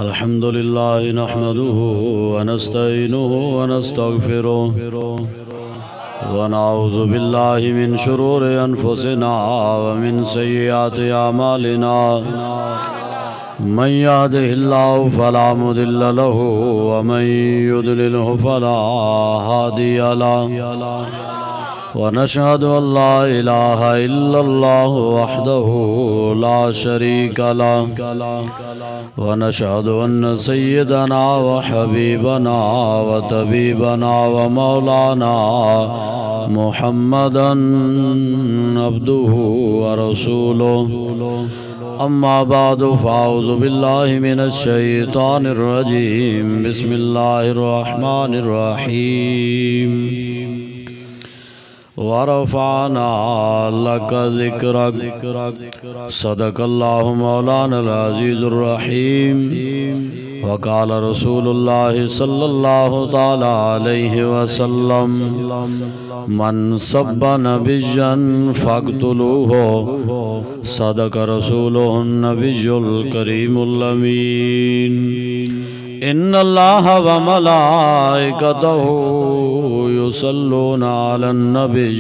الحمد لله نحمده ونستعينه ونستغفره ونعوذ بالله من شرور أنفسنا ومن سيئات أعمالنا من يهده الله فلا مضل له ومن يضلله فلا هادي له ونشهد أن لا إله إلا الله وحده لا شريك له ونشهد أن سيدنا وحبيبنا وطبيبنا ومولانا محمدا عبده ورسوله أما بعد فأعوذ بالله من الشيطان الرجيم بسم الله الرحمن الرحيم ورفعنا لك ذكرك صدق الله مولانا العزيز الرحيم وقال رسول الله صلى الله تعالى عليه وسلم من سب نبيا فاقتلوه صدق رسوله النبي الكريم الأمين إن الله وملائكته يصلون على النبي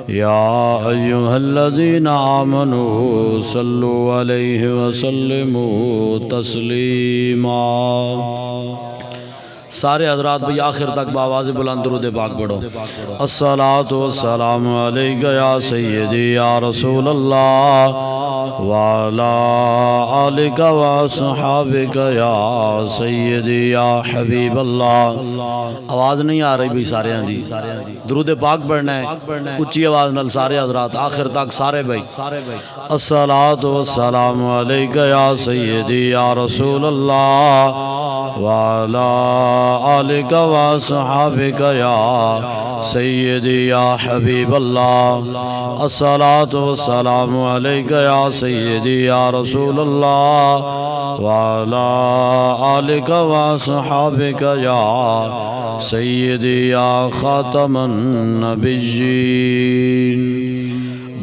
يا أيها الذين آمنوا صلوا عليه وسلموا تسليما. سارے حضرات بھی آخر تک بآواز بلند درود پاک پڑھو. الصلاۃ والسلام علیک یا سیدی یا رسول اللہ وعلی آلک واصحابک یا سیدی یا حبیب اللہ. آواز نہیں آ رہی بھی سارے دی درود پاک پڑھنا ہے اچھی آواز نال سارے حضرات آخر تک سارے بھائی. الصلاۃ والسلام علیک یا سیدی یا رسول اللہ وعلی آلک واصحابک یا سیدی یا حبیب اللہ. الصلاۃ والسلام علیک یا سیدی یا رسول اللہ وعلی آلک واصحابک یا سیدی یا خاتم النبیین.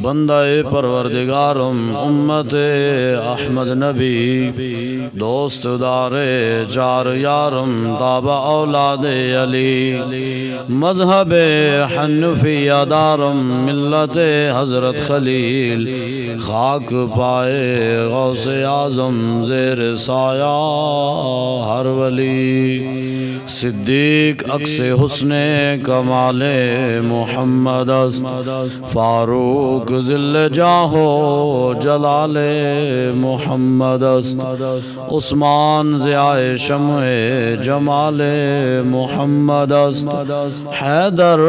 بندہ پروردگارم امت احمد نبی دوست دار چار یارم تابع اولاد علی مذہب حنفیہ دارم ملت حضرت خلیل خاک پائے غوث اعظم زیر سایہ ہر ولی صدیق عکس حسن کمال محمد است فاروق ذل جاہو جلال محمد است عثمان ضیاء شمع جمال محمد است حیدر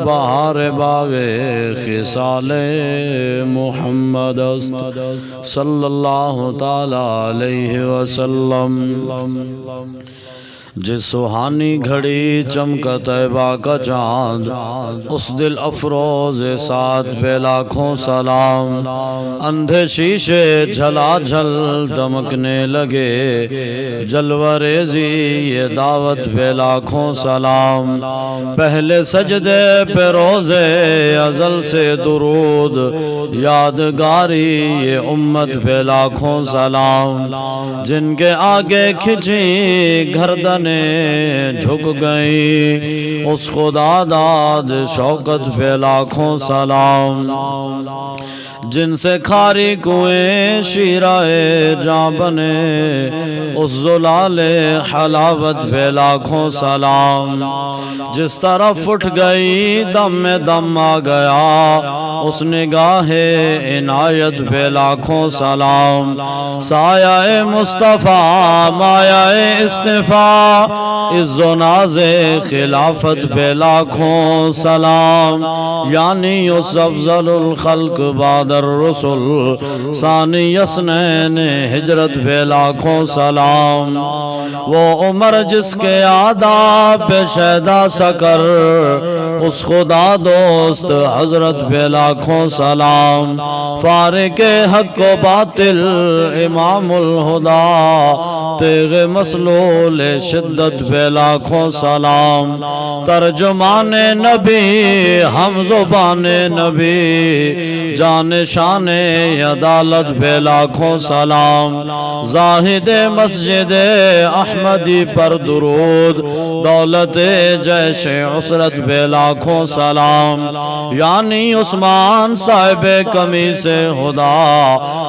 بہار باغ خصال محمد است صلی اللہ تعالی علیہ وسلم. جس سہانی گھڑی چمکا طیبہ کا چاند اس دل افروز ساتھ پہ لاکھوں سلام. اندھے شیشے جھلا جھل دمکنے لگے جلوہ ریزی یہ دعوت پہ لاکھوں سلام. پہلے سجدے پہ روزے ازل سے درود یادگاری یہ امت پہ لاکھوں سلام. جن کے آگے کھچی گردن جھک گئی اس خدا داد شوکت پہ لاکھوں سلام. جن سے کھاری کنویں شیرائے جاں بنے اس زلال حلاوت پہ لاکھوں سلام. جس طرف اٹھ گئی دم میں دم آ گیا اس نگاہ عنایت پہ لاکھوں سلام. سایہ مصطفیٰ مایہ اصطفیٰ عز و ناز خلافت پہ لاکھوں سلام. یعنی اس افضل الخلق بعد الرسل ثانی اثنین ہجرت پہ لاکھوں سلام. وہ عمر جس کے آداب پہ شیدا سکر اس خدا دوست حضرت پہ لاکھوں سلام. فارق حق و باطل امام الہدا تیغ مسلول شدت پہ لاکھوں سلام، ترجمان نبی ہم زبان نبی، جان شان عدالت پہ لاکھوں سلام، زاہد مسجد احمدی پر درود، دولت جیش عسرت پہ لاکھوں سلام، یعنی عثمان صاحب قمیص خدا،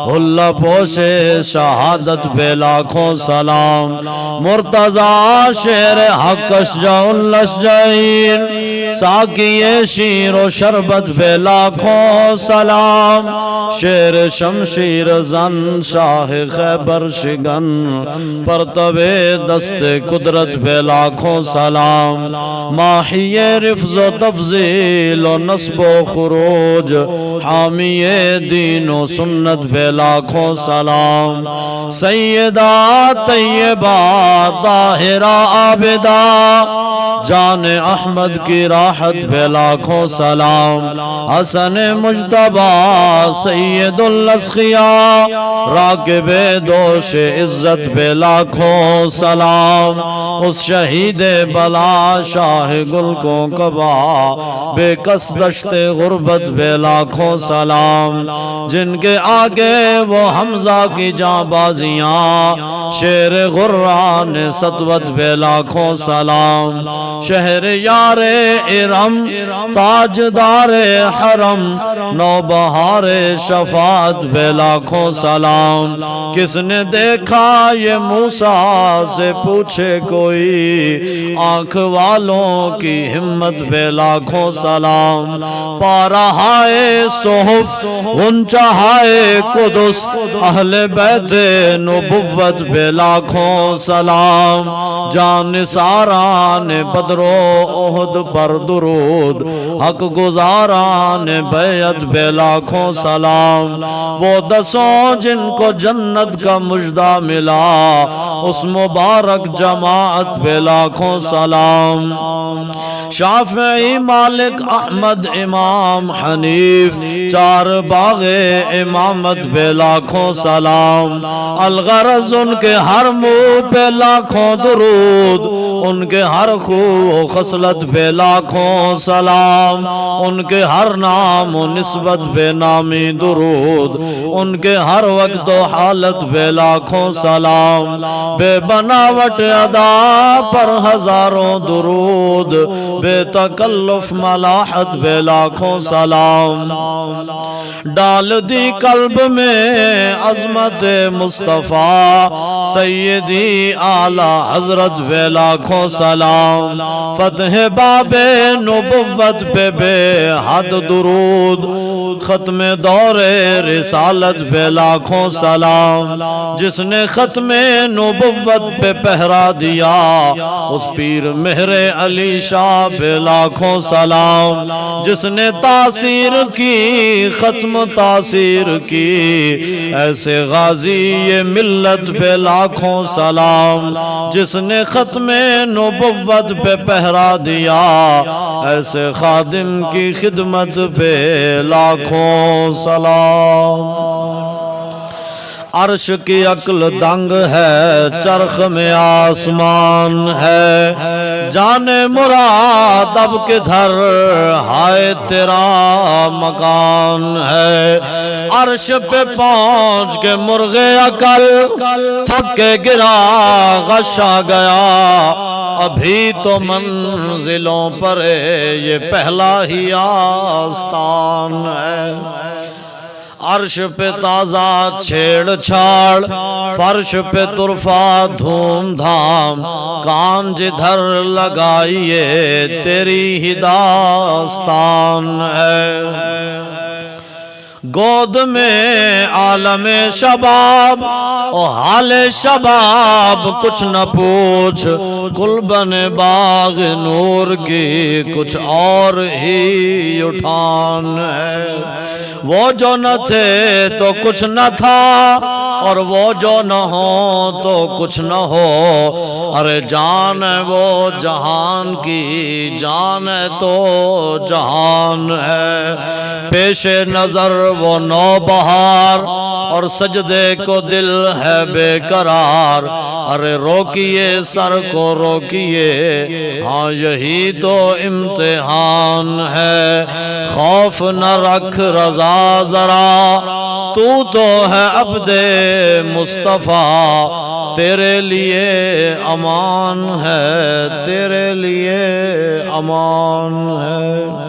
حلہ پوش شہادت پہ لاکھوں سلام، مرتضی شیر حق اشجع الاشجعین، ساقی شیر و شربت پہ لاکھوں سلام، شیر شمشیر زن شاہ خیبر شگن، پرتب دست قدرت پہ لاکھوں سلام، ماحی رفض و تفضیل و نصب و خروج، حامی دین و سنت پہ لاکھوں سلام، سیدہ طیبہ طاہرہ عابدہ، جان احمد کی راحت پہ لاکھوں سلام، حسن مجتبی سید الاسخیاء، راکب دوش عزت پہ لاکھوں سلام، اس شہید بلا شاہ گل کو کبا، بے کس دشت غربت پہ لاکھوں سلام، جن کے آگے وہ حمزہ کی جاں بازیاں، شیر غران سطوت پہ لاکھوں سلام، شہر یار ارم تاجدار حرم، نوبہار شفاعت پہ لاکھوں سلام، کس نے دیکھا یہ موسیٰ سے پوچھے کوئی، آنکھ والوں کی ہمت پہ لاکھوں سلام، پارہائے صحف غنچہائے قدس، اہل بیت نبوت پہ لاکھوں سلام، جان نثاران بدر و احد پر درود، حق گزاران بیعت پہ لاکھوں سلام، وہ دسوں جن کو جنت کا مژدہ ملا، اس مبارک جماعت پہ لاکھوں سلام، شافعی مالک احمد امام حنیف، چار باغ امامت پہ لاکھوں سلام، الغرض ان کے ہر منہ پہ لاکھوں درود، ان کے ہر خو و خصلت پہ لاکھوں سلام، ان کے ہر نام و نسبت پہ نامی درود، ان کے ہر وقت و حالت پہ لاکھوں سلام، بے بناوٹ ادا پر ہزاروں درود، بے تکلف ملاحت پہ لاکھوں سلام، ڈال دی قلب میں عظمت مصطفیٰ، سیدی اعلیٰ حضرت پہ لاکھوں سلام، فتح باب نبوت پہ بے حد درود، ختم دور رسالت پہ لاکھوں سلام، جس نے ختم نبوت پہ پہرا دیا، اس پیر مہر علی شاہ پہ لاکھوں سلام، جس نے تاثیر کی ختم تاثیر کی، ایسے غازی یہ ملت پہ لاکھوں سلام، جس نے ختم نبوت پہ پہرا دیا، ایسے خادم کی خدمت پہ لاکھوں سلام، عرش کی عقل دنگ ہے، چرخ میں آسمان ہے، جان مراد اب کدھر ہائے تیرا مکان ہے، عرش پہ پہنچ کے مرغ عقل تھک کے گرا غشا گیا، ابھی تو منزلوں پر یہ پہلا ہی آستان ہے، عرش پہ تازہ چھیڑ چھاڑ، فرش پہ طرفہ دھوم دھام، کان جدھر لگائیے تیری ہی داستان ہے، گود میں عالم شباب او حال شباب کچھ نہ پوچھ، گلبن باغ نور کی کچھ اور ہی اٹھان ہے، وہ جو نہ تھے تو کچھ نہ تھا، اور وہ جو نہ ہو تو کچھ نہ ہو، ارے جان ہے وہ جہان کی، جان ہے تو جہان ہے، پیش نظر وہ نو بہار اور سجدے کو دل ہے بے قرار ارے روکیے سر کو روکیے ہاں یہی تو امتحان ہے خوف نہ رکھ رضا ذرا تو ہے عبد مصطفیٰ تیرے لیے امان ہے تیرے لیے امان ہے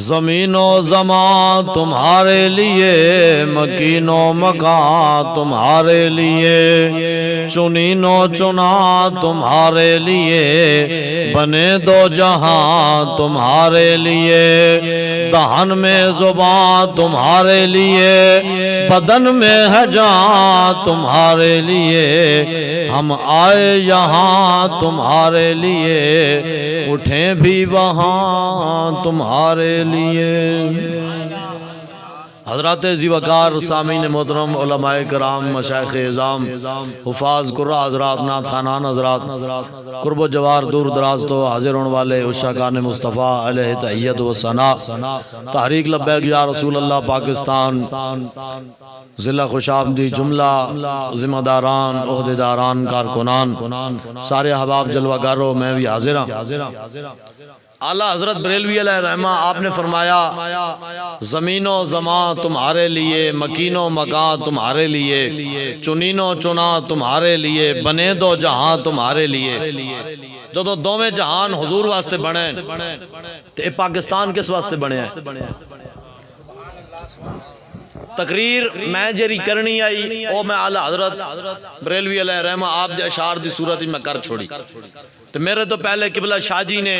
زمین و زمان تمہارے لیے مکین و مکان تمہارے لیے چنین و چنا تمہارے لیے بنے دو جہاں تمہارے لیے دہن میں زبان تمہارے لیے بدن میں ہے جان تمہارے لیے ہم آئے یہاں تمہارے لیے اٹھیں بھی وہاں تمہارے لیے حضرات ذی وقار سامعین محترم علماء کرام مشائخ اعظام حفاظ قرہ حضرات نعت خوانان حضرات قرب و جوار دور دراز تو حاضر ہونے والے عشاقان مصطفیٰ علیہ تحیت و ثنا تحریک لبیک یا رسول اللہ پاکستان ضلع خوشامدی جملہ ذمہ داران عہدیداران کارکنان سارے احباب جلوہ گاروں میں بھی حاضر ہوں اعلیٰ حضرت بریلوی علیہ رحمہ آپ نے فرمایا زمین و زمان تمہارے لیے مکین و مکان تمہارے لیے چنین و چنا تمہارے لیے بنے دو جہاں تمہارے لیے جو دوویں جہان حضور واسطے بنے تے پاکستان کس واسطے بنے ہیں تقریر میں جری کرنی آئی او میں اعلیٰ حضرت بریلوی علیہ رحمہ آپ دے اشعار دی صورت میں کر چھوڑی تو میرے تو پہلے قبلہ شاہ جی نے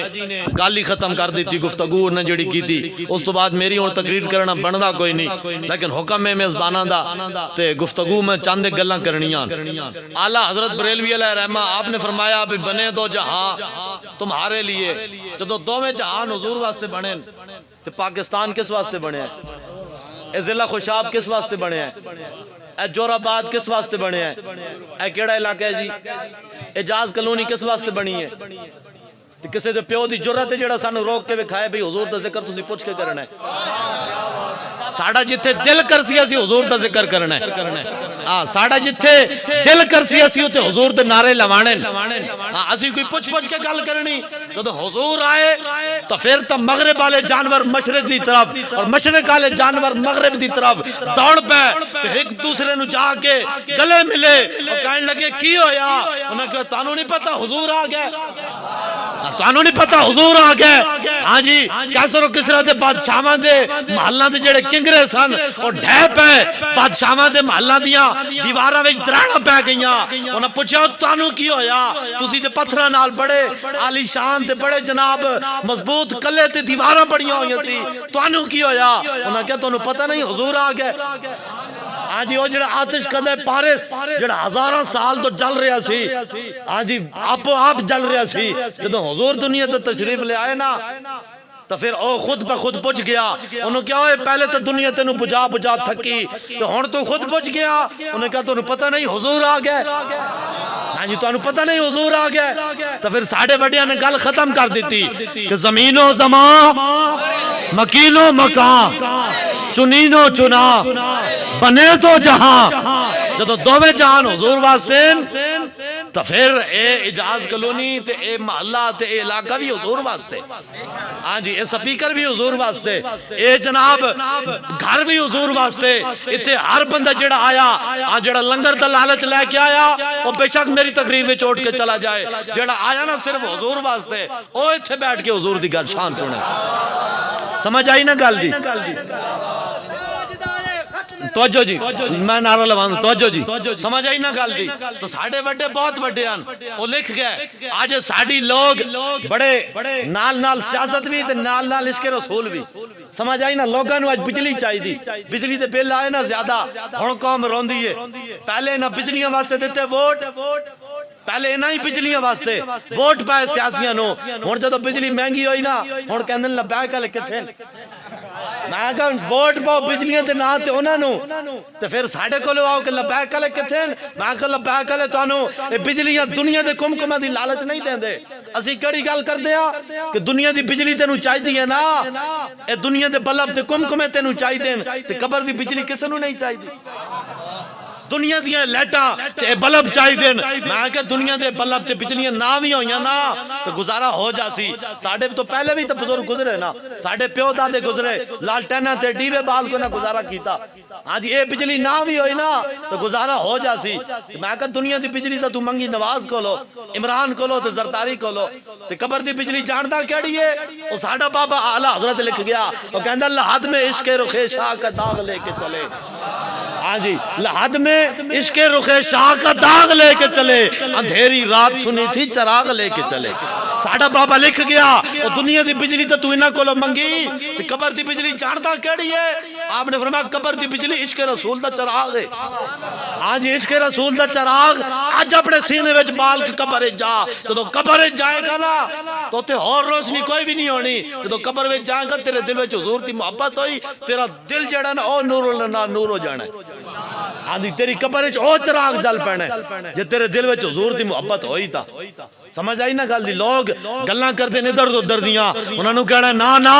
گالی ختم کر دی تھی گفتگو نے جڑی کی تھی اس تو بعد میری اور تقریر کرنا بندہ کوئی نہیں لیکن حکم میں میزبانہ دا تے گفتگو میں چاند گلاں کرنیاں اعلیٰ حضرت بریلوی علیہ رحمہ آپ نے فرمایا بھی بنے دو جہاں تمہارے لیے جو دوویں جہان حضور واسطے بنے تے پاکستان کس واسطے بنے ہیں اے ضلع خوشاب کس واسطے بنے ہیں اے جور آباد کس واسطے بنے ہیں اے کیڑا علاقہ ہے جی اعجاز کلونی کس واسطے بنی ہے کسے دے پیو دی جرت ہے جڑا سانو روک کے وکھائے بھی حضور دا ذکر تسی پوچھ کے کرنا ہے ساڑا جتھے دل کرسی اسی حضور دا ذکر کرنا ہے ساڑا جتھے دل کرسی اسی تے حضور دے نعرے لوانے اسی کوئی پوچھ کے گل کرنی تو حضور آئے تو پھر تو مغرب والے جانور مشرق دی طرف اور مشرق والے جانور مغرب دی طرف دوڑ پہ ایک دوسرے نو جا کے گلے ملے اور کہنے لگے کی ہویا انہوں نے کہا تانوں نہیں پتا حضور آ گئے تانوں نہیں پتا حضور آ گئے ہاں جی کیسر و کسرا دے بادشاہاں دے محلاں دے جڑے کنگرے سن اور ڈھے پے بادشاہاں دے محلاں دیاں دیواراں وچ دراڑاں پے گئیاں انہاں پوچھا تانوں کی ہویا تسی تے پتھراں نال بڑے عالی شان تے بڑے جناب مضبوط کلے تے دیواراں بڑیاں ہوئیاں سی تانوں کی ہویا انہاں کہا تانوں پتہ نہیں حضور آ گئے ہاں جی وہ جڑا آتش قدے پارس جڑا ہزاراں سال تو جل رہا سی ہاں جی آپ جل رہا سی جدوں حضور دنیا تے تشریف لے آئے نا تو پھر او خود پہ خود پوچھ گیا انہوں کیا ہوئے پہلے تو دنیا تینوں بجا تھکی تو ہون تو خود پوچھ گیا انہوں کہا تو انہوں پتہ نہیں حضور آ گئے ہاں جی تو انہوں پتہ نہیں حضور آ گئے تو پھر ساڑھے وڈیاں نے گل ختم کر دیتی کہ زمین و زمان مکین و مکان چنین و چنا بنے تو جہاں جدو دوویں جہان حضور واسطے تو پھر اے اعجاز کلونی تے اے محلہ تے اے علاقہ بھی حضور واسطے ہاں جی اے سپیکر بھی حضور واسطے اے جناب گھر بھی حضور واسطے اتھے ہر بندہ جڑا آیا جڑا لنگر دا لالچ لے کے آیا وہ بے شک میری تقریر میں چوٹ کے چلا جائے جڑا آیا نا صرف حضور واسطے او اتھے بیٹھ کے حضور دی گل شان سنے سمجھ آئی نا گل جی توجہ جی میں نعرہ لوان توجہ جی سمجھ آئی نا گل دی تو ساڑھے وڈے بہت وڈے ہیں وہ لکھ گئے آج ساڑھی لوگ بڑے نال سیاست بھی تے نال عشق رسول بھی سمجھ آئی نا لوگاں نو آج بجلی چاہی دی بجلی دے بل آئے نا زیادہ ہن قوم روندی ہے پہلے نا بجلیاں واسطے دیتے ووٹ پہلے نہ ہی بجلیاں واسطے ووٹ پائے سیاسیاں نو ہن جدوں بجلی مہنگی ہوئی نا ہن کہندے لبیک والے کتھے میں کہا ووٹ پاؤ بجلیاں دے نا تے انہاں نو تے پھر ساڈے کولو آؤ کہ لبیک والے کتھے میں کہا لبیک والے تانوں اے بجلیاں دنیا دے کمکماں دی لالچ نہیں دیندے اسی کیڑی گل کردے ہاں کہ دنیا دی بجلی تینوں چاہیے نا اے دنیا دے بلب تے کمکمے تینوں چاہیے تے قبر دی بجلی کسے نوں نہیں چاہیے دنیا دیاں لیٹاں تے بلب چاہیے میں کہ دنیا دے بلب تے بجلیاں نہ بھی ہویاں نا تو گزارا ہو جاسی ساڈے تو پہلے بھی تو بزرگ گزرے نا ساڈے پیو دادے گزرے لالٹیناں تے ڈیوے بال کو نہ گزارا کیتا ہاں جی اے بجلی نہ بھی ہوئی نا تو گزارا ہو جاسی میں کہ دنیا دی بجلی تو منگی نواز کو لو عمران کو لو تے زرداری کو لو تے قبر دی بجلی جاندا کیڑی ہے او ساڈا بابا اعلی حضرت لکھ گیا او کہندا لحد میں عشق رخ شاہ کا داغ لے کے چلے ہاں جی لحد میں عشق رخ شاہ کا داغ لے کے چلے اندھیری رات سنی تھی چراغ لے کے چلے ساڈا بابا لکھ گیا او دنیا دی بجلی تو انہاں کولو منگی تے قبر دی بجلی جاندا کیڑی ہے آپ نے فرمایا قبر دی بجلی عشق رسول دا چراغ ہے ہاں جی عشق رسول دا چراغ اج اپنے سینے وچ بال کے قبر وچ جا جدوں قبر وچ جائے گا نا تو تے اور روشنی کوئی بھی نہیں ہونی جدوں قبر وچ جائے گا تیرے دل وچ حضور دی محبت ہوئی تیرا دل جڑا نا او نور نور ہو جانا ہے ہاں جی تیری قبر وچ او چراغ جل پینا ہے جے تیرے دل وچ حضور دی محبت ہوئی تا سمجھ آئی نا گل دی لوگ گلاں کردے نے ادھر ادھر دیاں انہاں نوں کہنا نا نا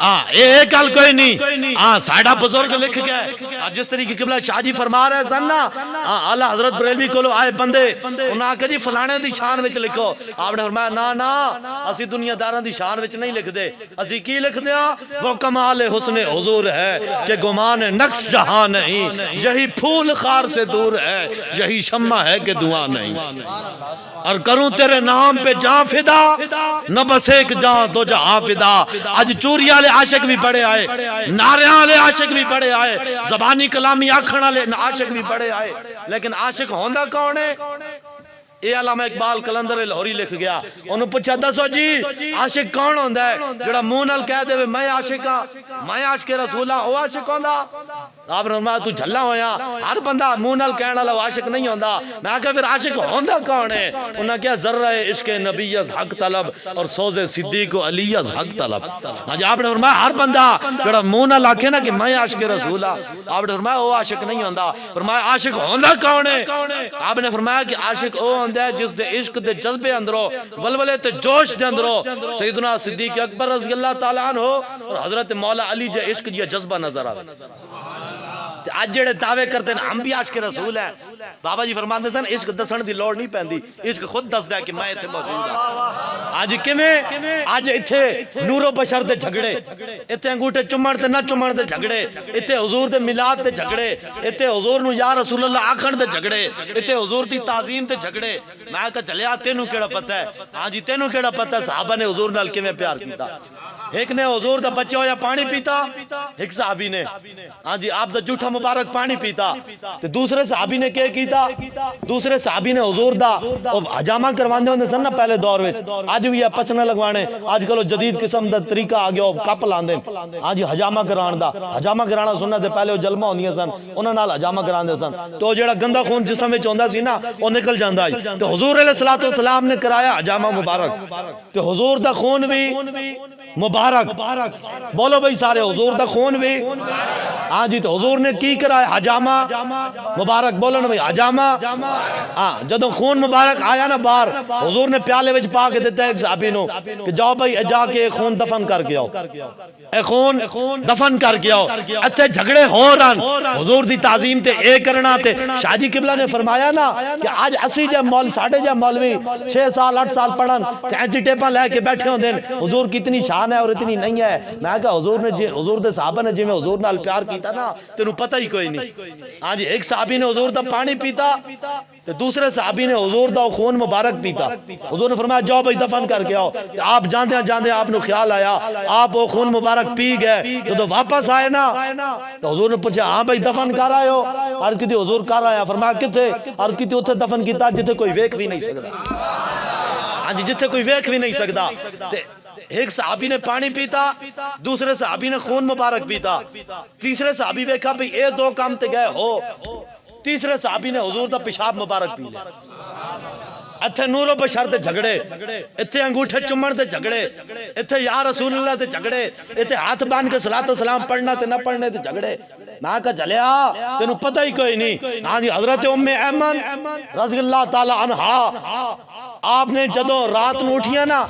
ہاں اے گل کوئی نہیں ہاں ساڈا بزرگ لکھ گئے جس طریقے قبلہ شاہ جی فرما رہے سن نا اعلی حضرت بریلوی کولو آئے بندے انہاں کہ جی فلانے دی شان وچ لکھو آپ نے فرمایا نا نا اسی دنیا داراں دی شان وچ نہیں لکھ دے اسی کی لکھ دیاں وہ کمال حسن حضور ہے کہ گمان نقص جہاں نہیں یہی پھول خار سے دور ہے یہی شمع ہے کہ دعا نہیں اور کروں تیرے نام پہ جان فدا نہ بس ایک جان دو جہاں فدا آج چوری والے عاشق بھی بڑے آئے نعرے والے عاشق بھی بڑے آئے زبانی کلامی آکھن والے عاشق بھی بڑے آئے لیکن عاشق ہوندا کون ہے اے علامہ اقبال کلندر لاہوری لکھ گیا انہوں پوچھا دسو جی عاشق کون ہوندا ہے جڑا منہ نال کہہ دے میں عاشق ہاں میں عاشق رسول ہاں او عاشق ہوندا آپ نے فرمایا تو جھلا ہویا ہر بندہ منہ نال کہن والا عاشق نہیں ہوندا میں کہا پھر عاشق ہوندا کون ہے انہاں کہا ذرہ عشق نبی از حق طلب اور سوز صدیق و علی از حق طلب ہاں جی آپ نے فرمایا ہر بندہ جڑا منہ نال آکھے نا کہ میں عاشق رسول ہاں آپ نے فرمایا او عاشق نہیں ہوندا فرمایا عاشق ہوندا کون ہے آپ نے فرمایا کہ عاشق او ہوندا ہے جس دے عشق دے جذبے اندروں ولولے تے جوش دے اندروں سیدنا صدیق اکبر رضی اللہ تعالیٰ عنہ اور حضرت مولا علی جے عشق جی جذبہ نظر آئے آج جڑے دعوے کرتے ہیں ہم بھی عاشق رسول ہیں بابا جی فرماندے سن عشق دسن دی لوڑ نہیں پیندی عشق خود دس دے کہ میں ایتھے موجود ہاں آج کیویں آج ایتھے نور و بشر دے جھگڑے ایتھے انگوٹھے چمن تے نہ چمن دے جھگڑے ایتھے حضور دے میلاد تے جھگڑے ایتھے حضور نو یا رسول اللہ آکھن دے جھگڑے ایتھے حضور دی تعظیم تے جھگڑے میں کہا چلیا تینوں کیڑا پتہ ہے ہاں جی تینوں کیڑا پتہ ہے صحابہ نے حضور نال کیویں پیار کیتا ایک نے حضور دا بچہ ہویا پانی پیتا ایک صحابی نے ہاں جی آپ دا جھوٹا مبارک پانی پیتا تے دوسرے صحابی نے کیا کیتا دوسرے صحابی نے حضور دا حجامہ کرواندے ہوندے سن نا پہلے دور وچ اج بھی پچنے لگوانے اج کلو جدید قسم دا طریقہ آ گیا کپ لاندے ہاں جی حجامہ کران دا حجامہ کرانا سننا تے پہلے جلمہ ہوندیاں سن انہاں نال حجامہ کراندے سن تو جیڑا گندا خون جسم وچ ہوندا سی نا او نکل جاندا ہے تے حضور علیہ الصلوۃ والسلام نے کرایا حجامہ مبارک تے حضور دا خون بھی مبارک بولو بھئی سارے حضور دا خون بھی ہاں جی تو حضور نے کی کرایا حجامہ مبارک بولو نا بھئی حجامہ ہاں جدوں خون مبارک آیا نا باہر حضور نے پیالے وچ پا کے دیتا ہے ایک صحابی نو کہ جاؤ بھئی جا کے خون دفن کر کے آؤ اے خون دفن کر کے آؤ اتھے جھگڑے ہو رہن حضور دی تعظیم تے اے کرنا تے شاہ جی قبلہ نے فرمایا نا کہ آج اسی جے مول ساڑھے جے مولوی 6 سال 8 سال پڑھن کینچی ٹیپاں لے کے بیٹھے ہوں دین حضور کتنی شان ہے اور اتنی نہیں ہے میں کہا حضور نے حضور دے صحابہ نے جی میں حضور نال پیار کیتا نا تینوں پتہ ہی کوئی نہیں ہاں جی ایک صحابی نے حضور دا پانی پیتا تو دوسرے صحابی نے حضور دا خون مبارک پیتا حضور نے فرمایا جاؤ بھائی دفن کر کے آؤ آپ جاندے آپ نے خیال آیا آپ وہ خون مبارک پی گئے تو واپس آئے نا تو حضور نے پوچھا ہاں بھائی دفن کر آئے ہو عرض کی تھی حضور کر آیا فرمایا کتے عرض کی تھی اتھے دفن کیتا جتے کوئی ویک بھی نہیں سکتا ہاں جی جتے کوئی ویک بھی نہیں سکتا ایک صحابی نے پانی پیتا دوسرے صحابی نے خون مبارک پیتا تیسرے صحابی ویکھا بھئی اے دو کام تے گئے ہو تیسرے صحابی نے حضور دا پیشاب مبارک پی لیا اتھے نور و بشر تے جھگڑے، اتھے انگوٹھے چمن تے جھگڑے، اتھے یا رسول اللہ تے جھگڑے، اتھے ہاتھ بان کے صلاۃ و سلام پڑھنا تے نہ پڑھنے تے جھگڑے. میں کہا جلیا تینوں پتہ ہی کوئی نہیں. ہاں جی حضرت ام ایمن رضی اللہ تعالی عنہا آپ نے جدو رات نو اٹھیا نا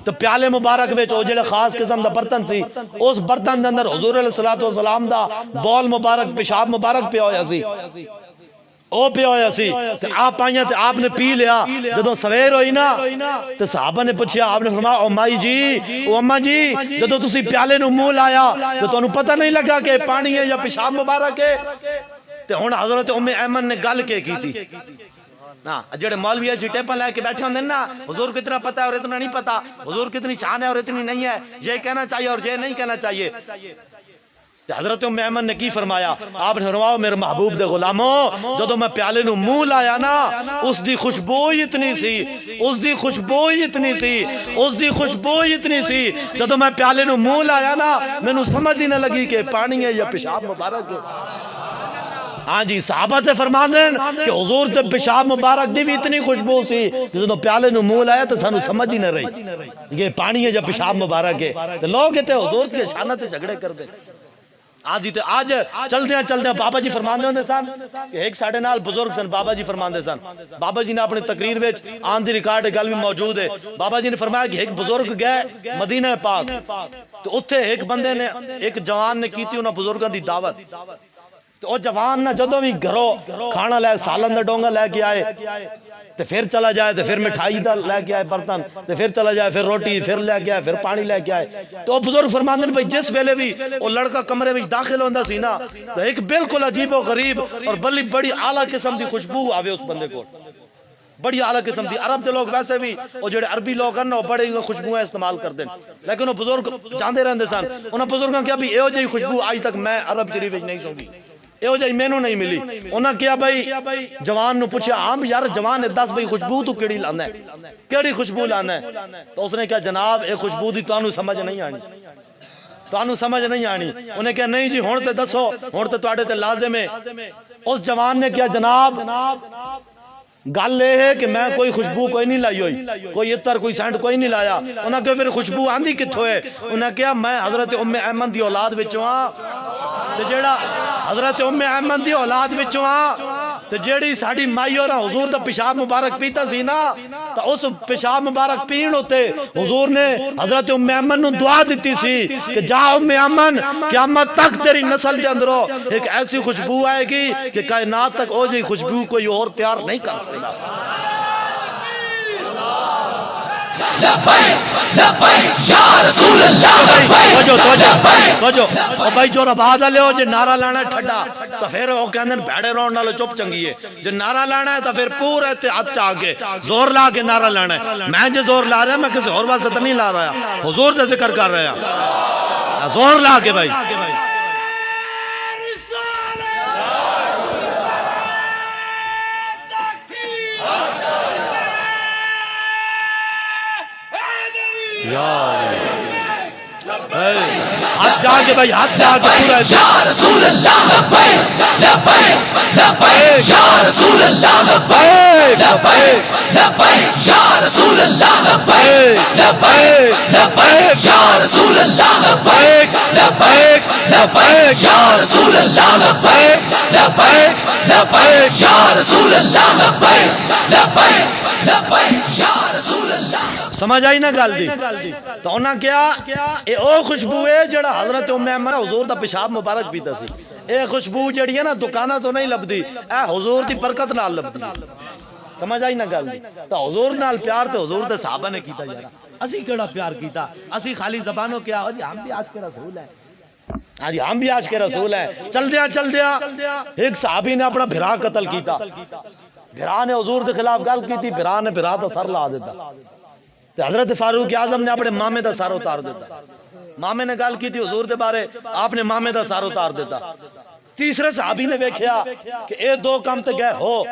تو پیالے مبارک وچ او جڑے خاص قسم دا برتن سی اس برتن دے اندر حضور علیہ الصلوۃ والسلام دا بول مبارک پیشاب مبارک پیا ہویا سی، او پیا ہویا سی تے آپ آئیاں تے آپ نے پی لیا. جدو سویر ہوئی نا تے صحابہ نے پوچھیا، آپ نے فرمایا او مائی جی او اما جی جدو تسی پیالے نو منہ لایا تو تانوں پتہ نہیں لگا کہ پانی ہے یا پیشاب مبارک ہے؟ تے ہن حضرت ام ایمن نے گل کے کی تھی نا جڑے مولوی جی ٹیپاں لے کے بیٹھے ہوندے نا حضور کو اتنا پتہ ہے اور اتنا نہیں پتہ، حضور کی اتنی شان ہے اور اتنی نہیں ہے، یہ کہنا چاہیے اور یہ نہیں کہنا چاہیے. حضرت ام ایمن نے کی فرمایا؟ آپ نے فرمایا میرے محبوب دے غلاموں جدو میں پیالے نو منہ لایا نا اس دی خوشبو اتنی سی، اس دی خوشبو اتنی سی، اس دی خوشبو اتنی سی جدو میں پیالے نو منہ لایا نا میں نو سمجھ ہی نہ لگی کہ پانی ہے یا پیشاب مبارک ہے. ہاں جی صحابہ تے فرمان دین کہ حضور تے پیشاب مبارک دی بھی اتنی خوشبو سی جدو پیالے نو منہ لایا تو سانو سمجھ ہی نہ رہی یہ پانی ہے یا پیشاب مبارک ہے. تے لوگ تے حضور کے شانہ تے جھگڑے کر دے. آج چلدے بابا جی فرمان دے ہوندے سن کہ ایک ساڑھے نال بزرگ سن، بابا جی فرمان دے سن. بابا جی نے اپنی تقریر وچ آن دی ریکارڈ گل بھی موجود ہے. بابا جی نے فرمایا کہ ایک بزرگ گئے مدینہ پاک تو اتھے ایک بندے نے ایک جوان نے کی تھی انہاں بزرگاں دی دعوت. تو او جوان نہ جدوں بھی گھروں کھانا لے سالن دا ڈونگا لے کے آئے تے پھر چلا جائے تے پھر مٹھائی دا لے کے آئے برتن تے پھر چلا جائے پھر روٹی پھر لے کے آئے پھر پانی لے کے آئے. تو بزرگ فرماندے نے بھئی جس ویلے بھی وہ لڑکا کمرے میں داخل ہوندا سی نا تو ایک بالکل عجیب و غریب اور بڑی اعلیٰ قسم دی خوشبو آوے اس بندے کو، بڑی اعلیٰ قسم دی. عرب دے لوگ ویسے بھی وہ جڑے عربی لوگ ہیں نا وہ بڑے خوشبوئیں استعمال کرتے ہیں لیکن وہ بزرگ جاندے رہندے سن. انہاں بزرگاں کیا بھی ایہو جہی خوشبو آج تک میں عرب شریف وچ نہیں سونگی، ایہو جہی مینوں نہیں ملی. انہاں کیا بھائی جوان نو پوچھا عام یار جوان دس بھائی خوشبو تو کیڑی لانا ہے، کیڑی خوشبو لانا ہے؟ تو اس نے کہا جناب اے خوشبو دی تانوں سمجھ نہیں آنی، تانوں سمجھ نہیں آنی. انہیں کہا نہیں جی ہن تے دسو، ہن تے تواڈے تے لازم ہے. اس جوان نے کہا جناب گل یہ ہے کہ میں کوئی خوشبو کوئی نہیں لائی ہوئی، کوئی عطر کوئی سینٹ کوئی نہیں لایا. انہاں کہا پھر خوشبو آندی کتھوں ہے؟ انہاں کہا میں حضرت ام ایمن دی اولاد وچوں ہاں تے جیڑا حضرت ام ایمن دی اولاد وچوں ہاں تے جیڑی ساڈی مائی اور حضور دا پیشاب مبارک پیتا سی نا تو اس پیشاب مبارک پین ہوتے حضور نے حضرت ام ایمن نو دعا دیتی سی کہ جا ام ایمن قیامت تک تیری نسل دے اندروں ایک ایسی خوشبو آئے گی کہ کائنات تک او جی خوشبو کوئی اور تیار نہیں کر سکتا. لبیک لبیک یا رسول اللہ توجہ او بھائی جو ربادہ لے ہو جے نعرہ لانا ہے ٹھڈا تو پھر وہ کہندے بھیڑے رون نالو چپ چنگی ہے. جے نعرہ لانا ہے تو پھر پورے تے ہاتھ چاہ کے زور لا کے نعرہ لانا ہے. میں جو زور لا رہا میں کسی اور واسطے نہیں لا رہا، حضور سے ذکر کر رہا زور لا کے. بھائی ہاتھ جا کے بھائی ہاتھ جا کے پورا یا رسول اللہ لبیک لبیک لبیک یا رسول اللہ لبیک لبیک لبیک یا رسول اللہ لبیک لبیک لبیک یا رسول اللہ لبیک لبیک لبیک یا رسول اللہ لبیک لبیک لبیک یا رسول اللہ لبیک لبیک لبیک یا رسول اللہ. سمجھ آئی نا گل دی؟ تو انہاں کیا اے او خوشبو ہے جڑا حضرت ام ایمن حضور دا پیشاب مبارک پیتا سی. اے خوشبو جڑی ہے نا دکانہ تو نہیں لبدی، اے حضور دی برکت نال لبدی. سمجھ آئی نا گل دی؟ تو حضور نال پیار تے حضور دے صحابہ نے کیتا یارا. اسی کیڑا پیار کیتا؟ اسی خالی زبانوں کیا جی ہم بھی عاشق رسول ہیں، ہاں جی ہم بھی عاشق رسول ہیں. چل دیا ایک صحابی نے اپنا بھرا قتل کیتا. بھرا نے حضور دے خلاف گل کی تھی، بھرا نے بھرا دا سر لا دیتا. حضرت فاروق اعظم نے اپنے مامے دا سر اتار دیتا. مامے نے گل کی تھی حضور دے بارے، آپ نے مامے دا سر اتار دیتا. تیسرے صحابی نے ویکھیا کہ اے دو کام تے گئے ہو،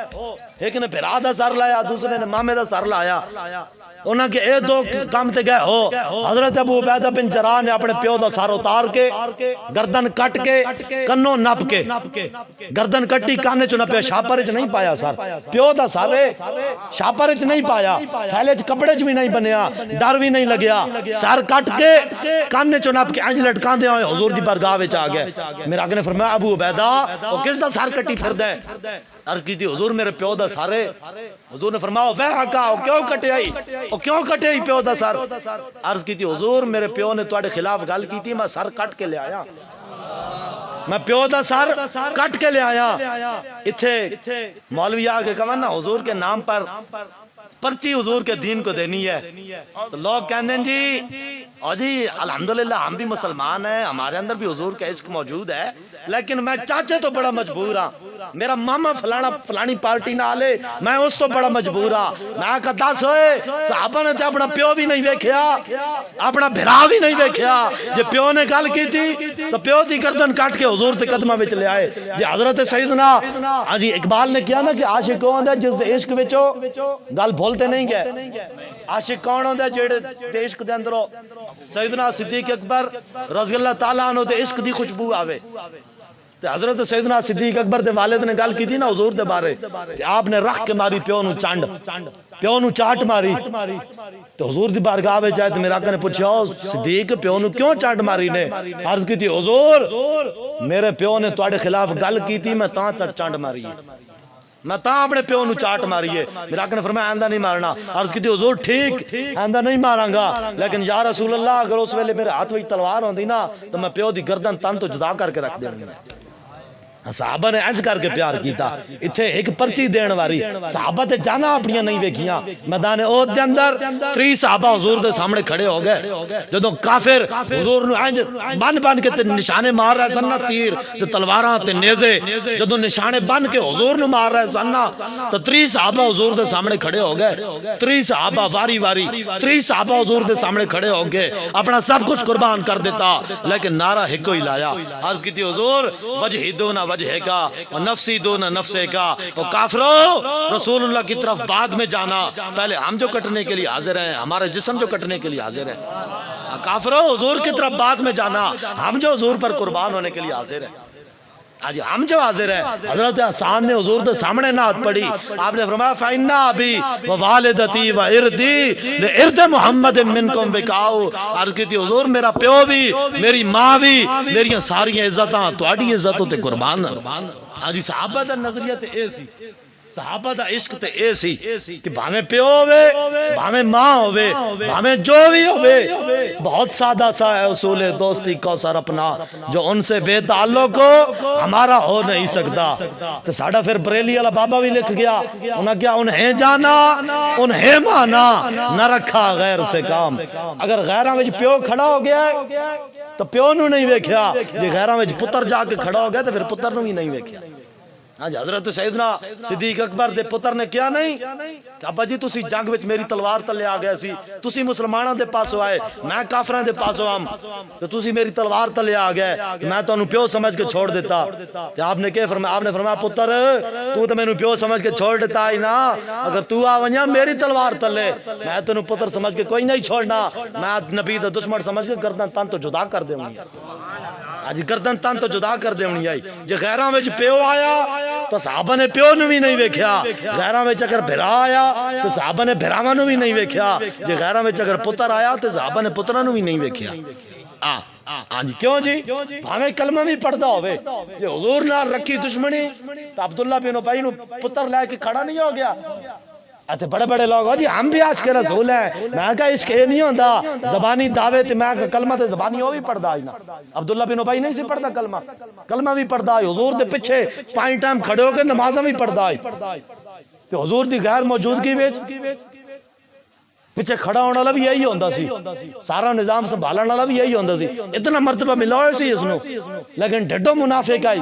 ایک نے بھرا دا سر لایا دوسرے نے مامے دا سر لایا. انہاں کے اے دو کام تے گئے ہو حضرت ابو عبیدہ بن جراح نے اپنے پیو دا سار اتار کے گردن کٹ کے کنوں نپ کے گردن کٹی کانے چ نپیا شاپر چ نہیں پایا سر پیو دا سارے شاپر چ نہیں پایا تھیلے چ کپڑے چ بھی نہیں بنیا ڈر بھی نہیں لگیا سر کٹ کے کانے چ نپ کے انج لٹکاندے ہوئے حضور دی بارگاہ وچ آ گئے میرے آقا نے فرمایا ابو عبیدہ او کس دا سر کٹی پھردا ہے عرض کی تھی حضور میرے پیو دا سارے حضور نے فرمایا وے حقا او کیوں کٹے آئی او کیوں کٹے آئی پیو دا سر عرض کی تھی حضور میرے پیو نے تواڈے خلاف گل کی تھی میں سر کٹ کے لے آیا میں پیو دا سر کٹ کے لے آیا اتھے مولوی آ کے کہا نا حضور کے نام پر پرچی حضور کے دین کو دینی ہے تو لوگ کہتے ہیں جی اور جی الحمدللہ ہم بھی مسلمان ہیں ہمارے اندر بھی حضور کا عشق موجود ہے لیکن میں چاچے تو بڑا مجبور ہاں میرا ماما فلانی پارٹی نہ آلے میں اس تو بڑا مجبور ہاں میں کہا دس ہوئے صحابہ نے تے اپنا پیو بھی نہیں ویکھیا اپنا بھرا بھی نہیں ویکھیا جے پیو نے گل کی تھی تو پیو دی گردن کاٹ کے حضور تے قدمہ وچ لے آئے جے حضرت سیدنا ہاں جی اقبال نے کیا نا کہ عاشق کون ہے جس دے عشق وچوں گل بھولتے نہیں گئے عاشق کون ہوندا ہے جڑے عشق دے اندروں سیدنا صدیق اکبر رضی اللہ تعالیٰ عنہ دے عشق دی خوشبو آوے تے حضرت سیدنا صدیق اکبر دے والد نے گل کی تھی نا حضور دے بارے کہ آپ نے رکھ کے ماری پیو نو چانڈ پیو نو چاٹ ماری تو حضور دی بارگاہ وچ آئے تے میرے آقا نے پوچھا صدیق پیو نو کیوں چانڈ ماری نے عرض کی تھی حضور میرے پیو نے تواڈے خلاف گل کی تھی میں تاں تک چانڈ ماری میں تاں اپنے پیو نو چاٹ ماری ہے میرے آقا نے فرمایا آئندہ نہیں مارنا عرض کی تھی حضور ٹھیک آئندہ نہیں ماراں گا لیکن یا رسول اللہ اگر اس ویلے میرے ہاتھ وچ تلوار ہوندی نا تو میں پیو دی گردن تن تو جدا کر کے رکھ دینی صحابہ نے انج کر کے پیار کیتا اتھے ایک پرچی دین واری صحابہ تے جانا اپنیاں نہیں ویکھیاں میدان احد دے اندر 3 صحابہ حضور دے سامنے کھڑے ہو گئے جدوں کافر حضور نو انج بن کے تے نشانے مار رہے سن تیر تے تلواراں تے نیزے جدوں نشانے بن کے حضور نو مار رہے سن تے 3 صحابہ حضور دے سامنے کھڑے ہو گئے 3 صحابہ واری 3 صحابہ حضور دے سامنے کھڑے ہو گئے اپنا سب کچھ قربان کر دیتا لیکن نعرہ ہکو ہی لایا عرض کی تھی حضور وجہ دون وجہ کا اور نفسی دون نفسے کا اور کافرو رسول اللہ کی طرف بعد میں جانا پہلے ہم جو کٹنے کے لیے حاضر ہیں ہمارے جسم جو کٹنے کے لیے حاضر ہے کافرو حضور کی طرف بعد میں جانا ہم جو حضور پر قربان ہونے کے لیے حاضر ہیں آج ہم جو حاضر ہیں حضرت حسان نے حضور کے سامنے نعت پڑھی آپ نے فرمایا فَإِنَّ أَبِي وَوَالِدَتِي وَإِرْدِي لِإِرْدِ مُحَمَّدٍ مِّنْكُمْ بِكَاؤ عرض کی تھی حضور میرا پیو بھی میری ماں بھی میری ساری عزتاں تواڈی عزتوں تے قربان آج صحابہ دا نظریہ تے اے سی صحابہ دا عشق تے اے سی کہ بھامیں پیو ہوئے بھامیں ماں ہوئے بھامیں جو بھی ہوئے بہت سادہ سا ہے اصول دوستی کوثر اپنا جو ان سے بے تعلق ہو ہمارا ہو نہیں سکتا تو ساڑھا پھر بریلی والا بابا بھی لکھ گیا انہاں کیا انہیں جانا انہیں مانا نہ رکھا غیر سے کام اگر غیرہ میں پیو کھڑا ہو گیا تو پیو نو نہیں ویکھیا یہ غیرہ میں پتر جا کے کھڑا ہو گیا تو پھر پتر نو ہی نہیں ویکھیا حضرت سیدنا صدیق اکبر دے پتر نے کیا نہیں کہ ابا جی تسی جنگ وچ میری تلوار تلے آ گئے سی تسی مسلماناں دے پاسوں آئے میں کافراں دے پاسوں آم تو تسی میری تلوار تلے آ گئے میں تانوں پیو سمجھ کے چھوڑ دیتا کہ آپ نے کیا فرمایا آپ نے فرمایا پتر تو تے مینوں پیو سمجھ کے چھوڑ دیتا ہی نا اگر تو آ ونجا میری تلوار تلے میں تینوں پتر سمجھ کے کوئی نہیں چھوڑنا میں نبی دا دشمن سمجھ کے گردن تن تو جدا کر دیونی آج گردن تن تو جدا کر دیونی آئی جے غیراں وچ پیو آیا تو صحابہ نے پیو نو بھی نہیں ویکھیا غیراں وچ اگر بھرا آیا تو صحابہ نے بھراواں نو بھی نہیں ویکھیا جے غیراں وچ اگر پتر آیا تو صحابہ نے پتراں نو بھی نہیں ویکھیا ہاں جی کیوں جی بھاویں کلمہ بھی پڑھدا ہوئے جے حضور نال رکھی دشمنی تو عبداللہ بن ابی نو پتر لے کے کھڑا نہیں ہو گیا اتے بڑے بڑے لوگ ہو جی ہم بھی آج کے رسول ہیں میں کہا عشق یہ نہیں ہوتا زبانی دعوے تے میں کہا کلمہ تے زبانی ہو بھی پڑھدا ہی نا عبداللہ بن ابی نہیں سی پڑھدا کلمہ بھی پڑھدا ہے حضور دے پیچھے پائیں ٹائم کھڑے ہو کے نمازاں بھی پڑھدا ہے کہ حضور دی غیر موجودگی وچ پیچھے کھڑا ہونے والا بھی یہی ہوندا سی سارا نظام سنبھالن والا بھی یہی ہوندا سی اتنا مرتبہ ملا ہوئے سی اس نو لیکن ڈڈو منافق آئی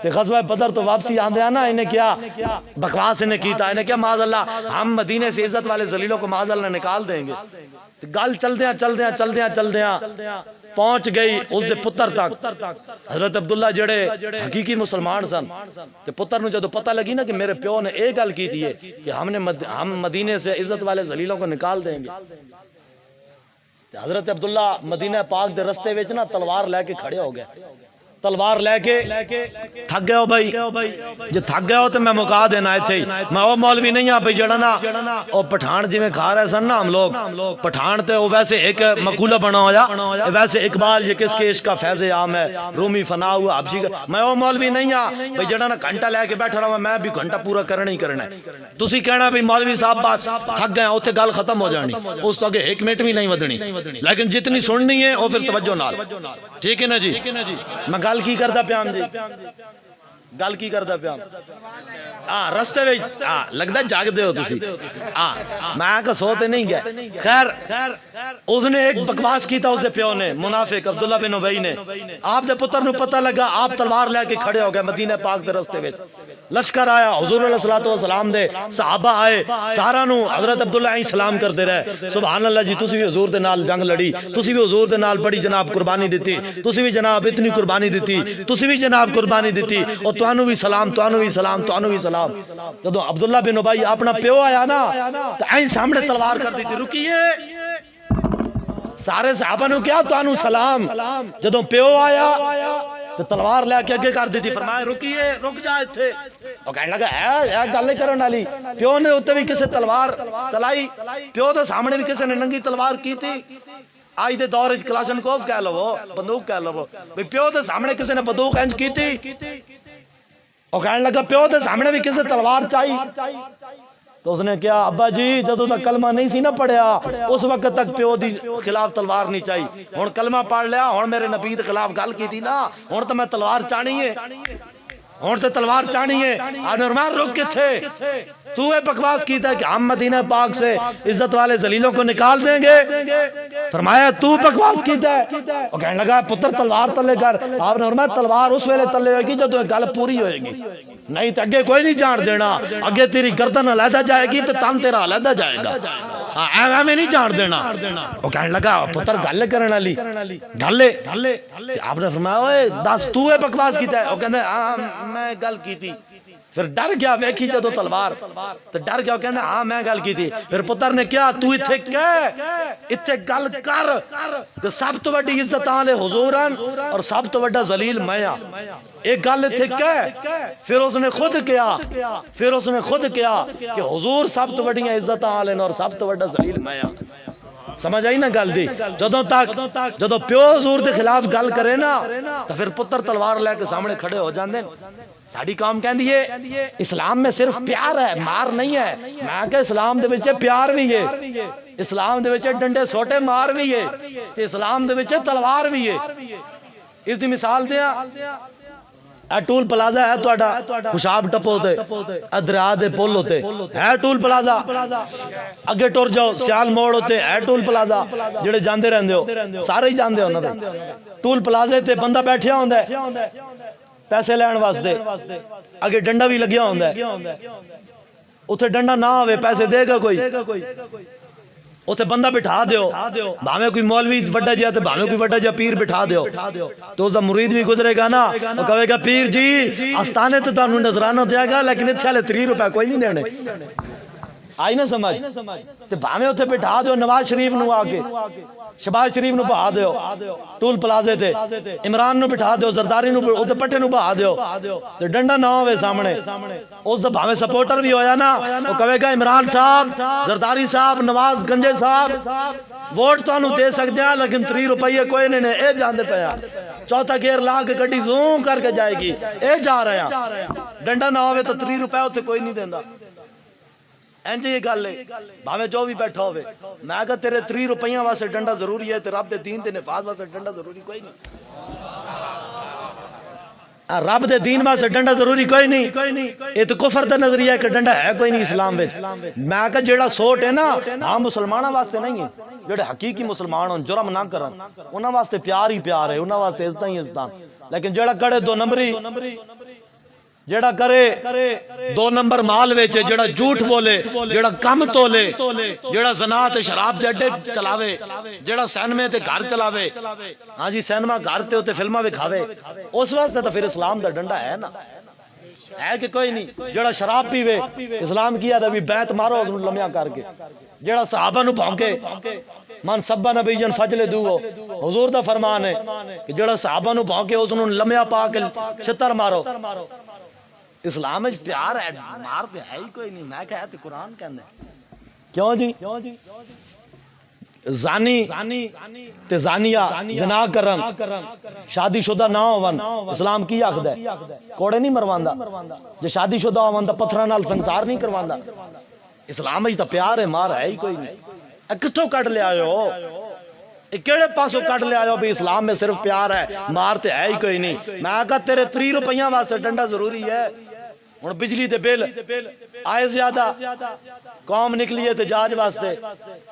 تے غزوہ بدر تو واپسی آندے آنا انہیں کیا بکواس انہیں کیتا انہیں کیا معاذ اللہ ہم مدینے سے عزت والے ذلیلوں کو معاذ اللہ نکال دیں گے گل چل دیاں پہنچ گئی اس دے پتر تک. حضرت عبداللہ جڑے حقیقی مسلمان سن تے پتر نو جدو پتہ لگی نا کہ میرے پیو نے ایک گل کی ہے کہ ہم مدینے سے عزت والے ذلیلوں کو نکال دیں گے. حضرت عبداللہ مدینہ پاک دے رستے وچ نا تلوار لے کے کھڑے ہو گئے. تلوار لے کے تھک گئے ہو بھائی, جے تھک گئے ہو تو میں مکا دینا ایتھے ہی. میں وہ مولوی نہیں ہاں بھائی جڑا نا او پٹھان جی میں کھا رہے سن نا ہم لوگ پٹھان تے وہ ویسے ایک مقولہ بنا ہویا ویسے اقبال یہ کس کے عشق کا فیض عام ہے رومی فنا ہوا حبشی کا. میں وہ مولوی نہیں ہاں بھائی جڑا نا گھنٹہ لے کے بیٹھا رہا میں بھی گھنٹہ پورا کرنا ہی کرنا ہے. تسی کہنا بھی مولوی صاحب بس تھک گئے اوتھے گل ختم ہو جانی اس تو اگے ایک منٹ بھی نہیں ودنی لیکن جتنی سننی ہے وہ پھر توجہ نال. ٹھیک ہے نا جی. میں گل کی کردا پیام جی گل کی کردا پیام رستے وچ لگدا جاگ دے ہو تسی میں کہ سو تے نہیں گئے. خیر اس نے ایک بکواس کیتا اس دے پیو نے منافق عبداللہ بن ابی نے. آپ دے پتر نو پتہ لگا آپ تلوار لے کے کھڑے ہو گئے مدینہ پاک دے رستے وچ. لشکر آیا حضور علیہ الصلوۃ والسلام دے صحابہ آئے سارا نو حضرت عبداللہ این سلام کرتے رہے سبحان اللہ جی تسی بھی حضور دے نال جنگ لڑی تسی بھی حضور دے نال بڑی جناب قربانی دیتی تسی بھی جناب اتنی قربانی دیتی تسی بھی جناب قربانی دیتی اور تانوں بھی سلام تانوں بھی سلام تانوں بھی سلام. جدو عبداللہ بن ابی اپنا پیو آیا نا تو این سامنے تلوار کر دی تھی رکیے سارے صحابہ نے کیا تانوں سلام. جدو پیو آیا تو تلوار لے کے اگے کر دی تھی فرمایا رکیے رک جا ایتھے. وہ کہنے لگا ہے گل کرن والی پیو نے اوتے بھی کسے تلوار چلائی پیو دے سامنے بھی کسے نے ننگی تلوار کی تھی. آج دے دور وچ کلاشنکوف کہہ لو بندوق کہہ لو بھئی پیو دے سامنے کسے نے بندوق انج کی تھی. وہ کہنے لگا پیو دے سامنے بھی کسے تلوار چاہی. تو اس نے کیا ابا جی جدو تک کلمہ نہیں سی نہ پڑھیا اس وقت تک پیو دی خلاف تلوار نہیں چاہی. ہن کلمہ پڑھ لیا ہن میرے نبی دے خلاف گل کی تھی نا ہن تو میں تلوار چاہنی ہے ہن تے تلوار چاہنی ہے. نرمان رک کتھے تو اے بکواس کیتا ہے کہ ہم مدینہ پاک سے عزت والے ذلیلوں کو نکال دیں گے. فرمایا تو بکواس کیتا ہے. وہ کہنے لگا پتر تلوار تلے کر. آپ نے فرمایا تلوار اس ویلے تلے ہوئے گی جب تو گل پوری ہوئے گی نہیں تو اگے کوئی نہیں جان دینا. اگے تیری گردن علیحدہ جائے گی تو تن تیرا علیحدہ جائے گا میں نہیں جان دینا. وہ کہنے لگا پتر گل کرن والی گل آپ نے فرمایا اوئے دس تو اے بکواس کیتا ہے. وہ کہندا میں گل کی تھی پھر ڈر گیا ویکھی جدو تلوار تو ڈر گیا کہندا ہاں میں گل کی تھی. پھر پتر نے کیا تو ایتھے کہہ ایتھے گل کر کہ سب تو بڑی عزت والے حضور ہیں اور سب تو بڑا ذلیل میں ہاں. ایک گل ایتھے کہہ پھر اس نے خود کیا کہ حضور سب تو بڑی عزت والے اور سب تو بڑا ذلیل میں ہاں. سمجھ آئی نا گل دی. جدو پیو حضور دے خلاف گل کرے نا تو پھر پتر تلوار لے کے سامنے کھڑے ہو جاندے. ساڑی قوم کہندی ہے اسلام میں صرف پیار ہے مار نہیں ہے. میں کہ اسلام دے وچ پیار بھی ہے اسلام دے وچ ڈنڈے سوٹے مار بھی ہے تے اسلام دے وچ تلوار بھی ہے. اس دی مثال دیاں اے ٹول پلازا ہے تہاڈا خوشاب ٹپو تے دریا دے پل ہوتے ہے ٹول پلازا اگے ٹر جاؤ سیال موڑ ہوتے ہے ٹول پلازا جڑے جاندے رہندے ہو سارے ہی جاندے ہو نا. ٹول پلازے تے بندہ بیٹھیا ہوندا ہے پیسے لین واسطے اگے ڈنڈا بھی لگیا ہوندا ہے. اوتھے ڈنڈا نہ ہوے پیسے دے گا کوئی اوتھے بندہ بٹھا دیو بھاویں کوئی مولوی وڈا جیا تے بھاویں کوئی وڈا جیا پیر بٹھا دیو تو اس دا مرید بھی گزرے گا نا وہ کہے گا پیر جی آستانے تے تانوں نظرانہ دیا گا لیکن اتھے والے 3 روپے کوئی نہیں دینے. آئی نہ سمجھ تے بھاویں اوتھے بٹھا دیو نواز شریف نو آ کے شہباز شریف نو بہا دیو ٹول پلازے تے عمران نو بٹھا دیو زرداری نو اوتے پٹے نو بہا دیو تے ڈنڈا نہ ہوے سامنے اس دا بھاویں سپورٹر بھی ہویا نا وہ کہے گا عمران صاحب زرداری صاحب نواز گنجے صاحب ووٹ تانوں دے سکدے ہیں لیکن 3 روپے کوئی نہیں اے جاندے پیا چوتھا گیئر لا کے گڈی زوم کر کے جائے گی اے جا رہے ہیں ڈنڈا نہ ہوے تو 3 روپے اوتے کوئی نہیں دیندا. اینج یہ گل ہے بھاویں جو بھی بیٹھا ہوئے میں کہا تیرے 3 روپیاں واسطے ڈنڈا ضروری ہے تے رب دے دین دے نفاذ واسطے ڈنڈا ضروری کوئی نہیں. رب دے دین واسطے ڈنڈا ضروری کوئی نہیں. یہ تو کفر دا نظریہ ہے کہ ڈنڈا ہے کوئی نہیں اسلام وچ. میں کہا جیڑا سوٹ ہے نا ہاں مسلماناں واسطے نہیں ہے جڑے حقیقی مسلمان ہون جرم نہ کرن انہاں واسطے پیار ہی پیار ہے انہاں واسطے عزتاں ہی عزتاں. لیکن جیڑا کڑے 2 نمبری جڑا کرے 2 نمبر مال ویچے، جڑا جھوٹ بولے، جڑا کم تولے، جڑا زنا تے شراب دے اڈے چلاوے، جڑا سینمے تے گھر چلاوے، ہاں جی سینما گھر تے ہوتے فلمہ وکھاوے، اس واسطے تو پھر اسلام دا ڈنڈا ہے نا، ہے کہ کوئی نہیں؟ جڑا شراب پیوے، اسلام کیا دا بھی بیعت مارو اس نے لمحہ کر کے، جڑا صحابہ نو بھونکے، من سبا نبی جن فجل دو، حضور دا فرمان ہے کہ جڑا صحابہ نو بھونکے اس نے لمحہ پا کے چھتر مارو۔ اسلام وچ پیار ہے، مار تے ہے ہی کوئی نہیں، میں کہا تے قرآن کہندا ہے۔ کیوں جی؟ زانی تے زانیہ زنا کرن، شادی شدہ نہ ہون، اسلام کی آکھدا ہے؟ کوڑے نہیں مرواندا، جے شادی شدہ ہون تے پتھراں نال سنسار نہیں کرواندا۔ اسلام وچ تے پیار ہے، مار ہے ہی کوئی نہیں۔ اے کتھوں کٹ لے آئے ہو؟ اے کیڑے پاسوں کٹ لے آئے ہو بھی اسلام میں صرف پیار ہے، مار تے ہے ہی کوئی نہیں؟ میں کہا تیرے 3 روپیاں واسطے ڈنڈا ضروری ہے، ہن بجلی دے بل آئے زیادہ، قوم نکلی ہے تجاج واسطے،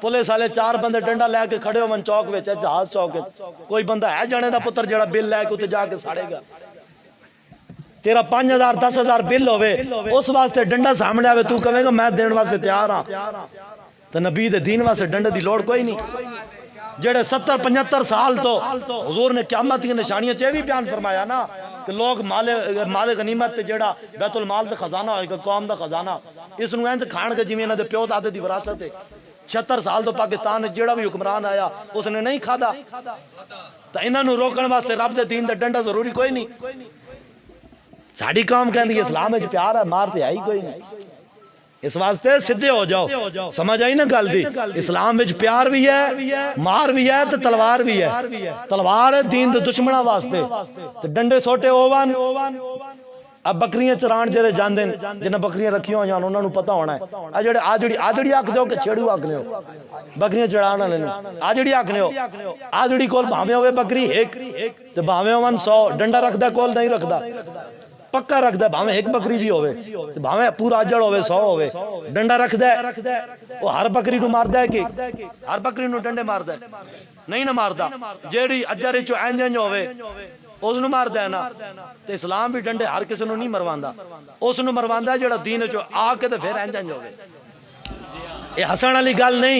پولیس والے 4 بندے ڈنڈا لے کے کھڑے ہون چوک وچ، جہاز چوک، کوئی بندہ ہے جانے دا پتر جڑا بل لے کے تے جا کے ساڑے گا؟ تیرا 5000 10,000 بل ہوئے، اس واسطے ڈنڈا سامنے آوے تو کہے گا میں دین واسطے تیار ہاں، تو نبی دے دین واسطے ڈنڈے دی لوڑ کوئی نہیں۔ جڑے 70-75 سال تو حضور نے قیامت کی نشانیاں چے بھی بیان فرمایا نا کہ لوگ مال غنیمت جڑا بیت المال دا خزانہ ہوئے گا، قوم دا خزانہ، اس نو اینج کھان کے جویں انہاں دے پیو دادے دی وراثت ہے۔ 76 سال تو پاکستان جڑا بھی حکمران آیا اس نے نہیں کھادا، تو انہاں نو روکن واسطے رب دے دین دا ڈنڈا ضروری کوئی نہیں۔ ساڈی قوم کہندی ہے اسلام وچ پیار ہے، مار تے ہے ہی کوئی نہیں۔ اس واسطے سدھے ہو جاؤ، سمجھ آئی نا گل دی؟ اسلام وچ پیار بھی ہے، مار بھی ہے، تے تلوار بھی ہے۔ تلوار ہے دین دے دشمناں واسطے، تے ڈنڈے سوٹے ہوون۔ اب بکریاں چران جڑے جاندے جنہاں بکریاں رکھی ہوئیاں انہاں نوں پتہ ہونا ہے آ جڑے آجڑی آکھ دیو کہ چھیڑو آکھ دیو، بکریاں چڑھان والے نوں آجڑی آکھ دیو۔ آجڑی کول بھاویں ہوے بکری ایک تے بھاویں ہون 100، ڈنڈا رکھدا کول نہیں رکھدا، پکا رکھدا ہے، بھاویں ایک بکری بھی ہوے، بھاویں پورا اجڑ ہوے 100 ہوے، ڈنڈا رکھدا ہے۔ وہ ہر بکری نو ماردا ہے کہ ہر بکری نو ڈنڈے ماردا ہے؟ نہیں نہ ماردا، جیڑی اجڑ وچ انج ہوے اس نو ماردا ہے نا۔ تے اسلام بھی ڈنڈے ہر کسے نو نہیں مرواندا، اس نو مرواندا ہے جڑا دین وچ آ کے تے پھر انج ہوے۔ یہ ہسن والی گل نہیں،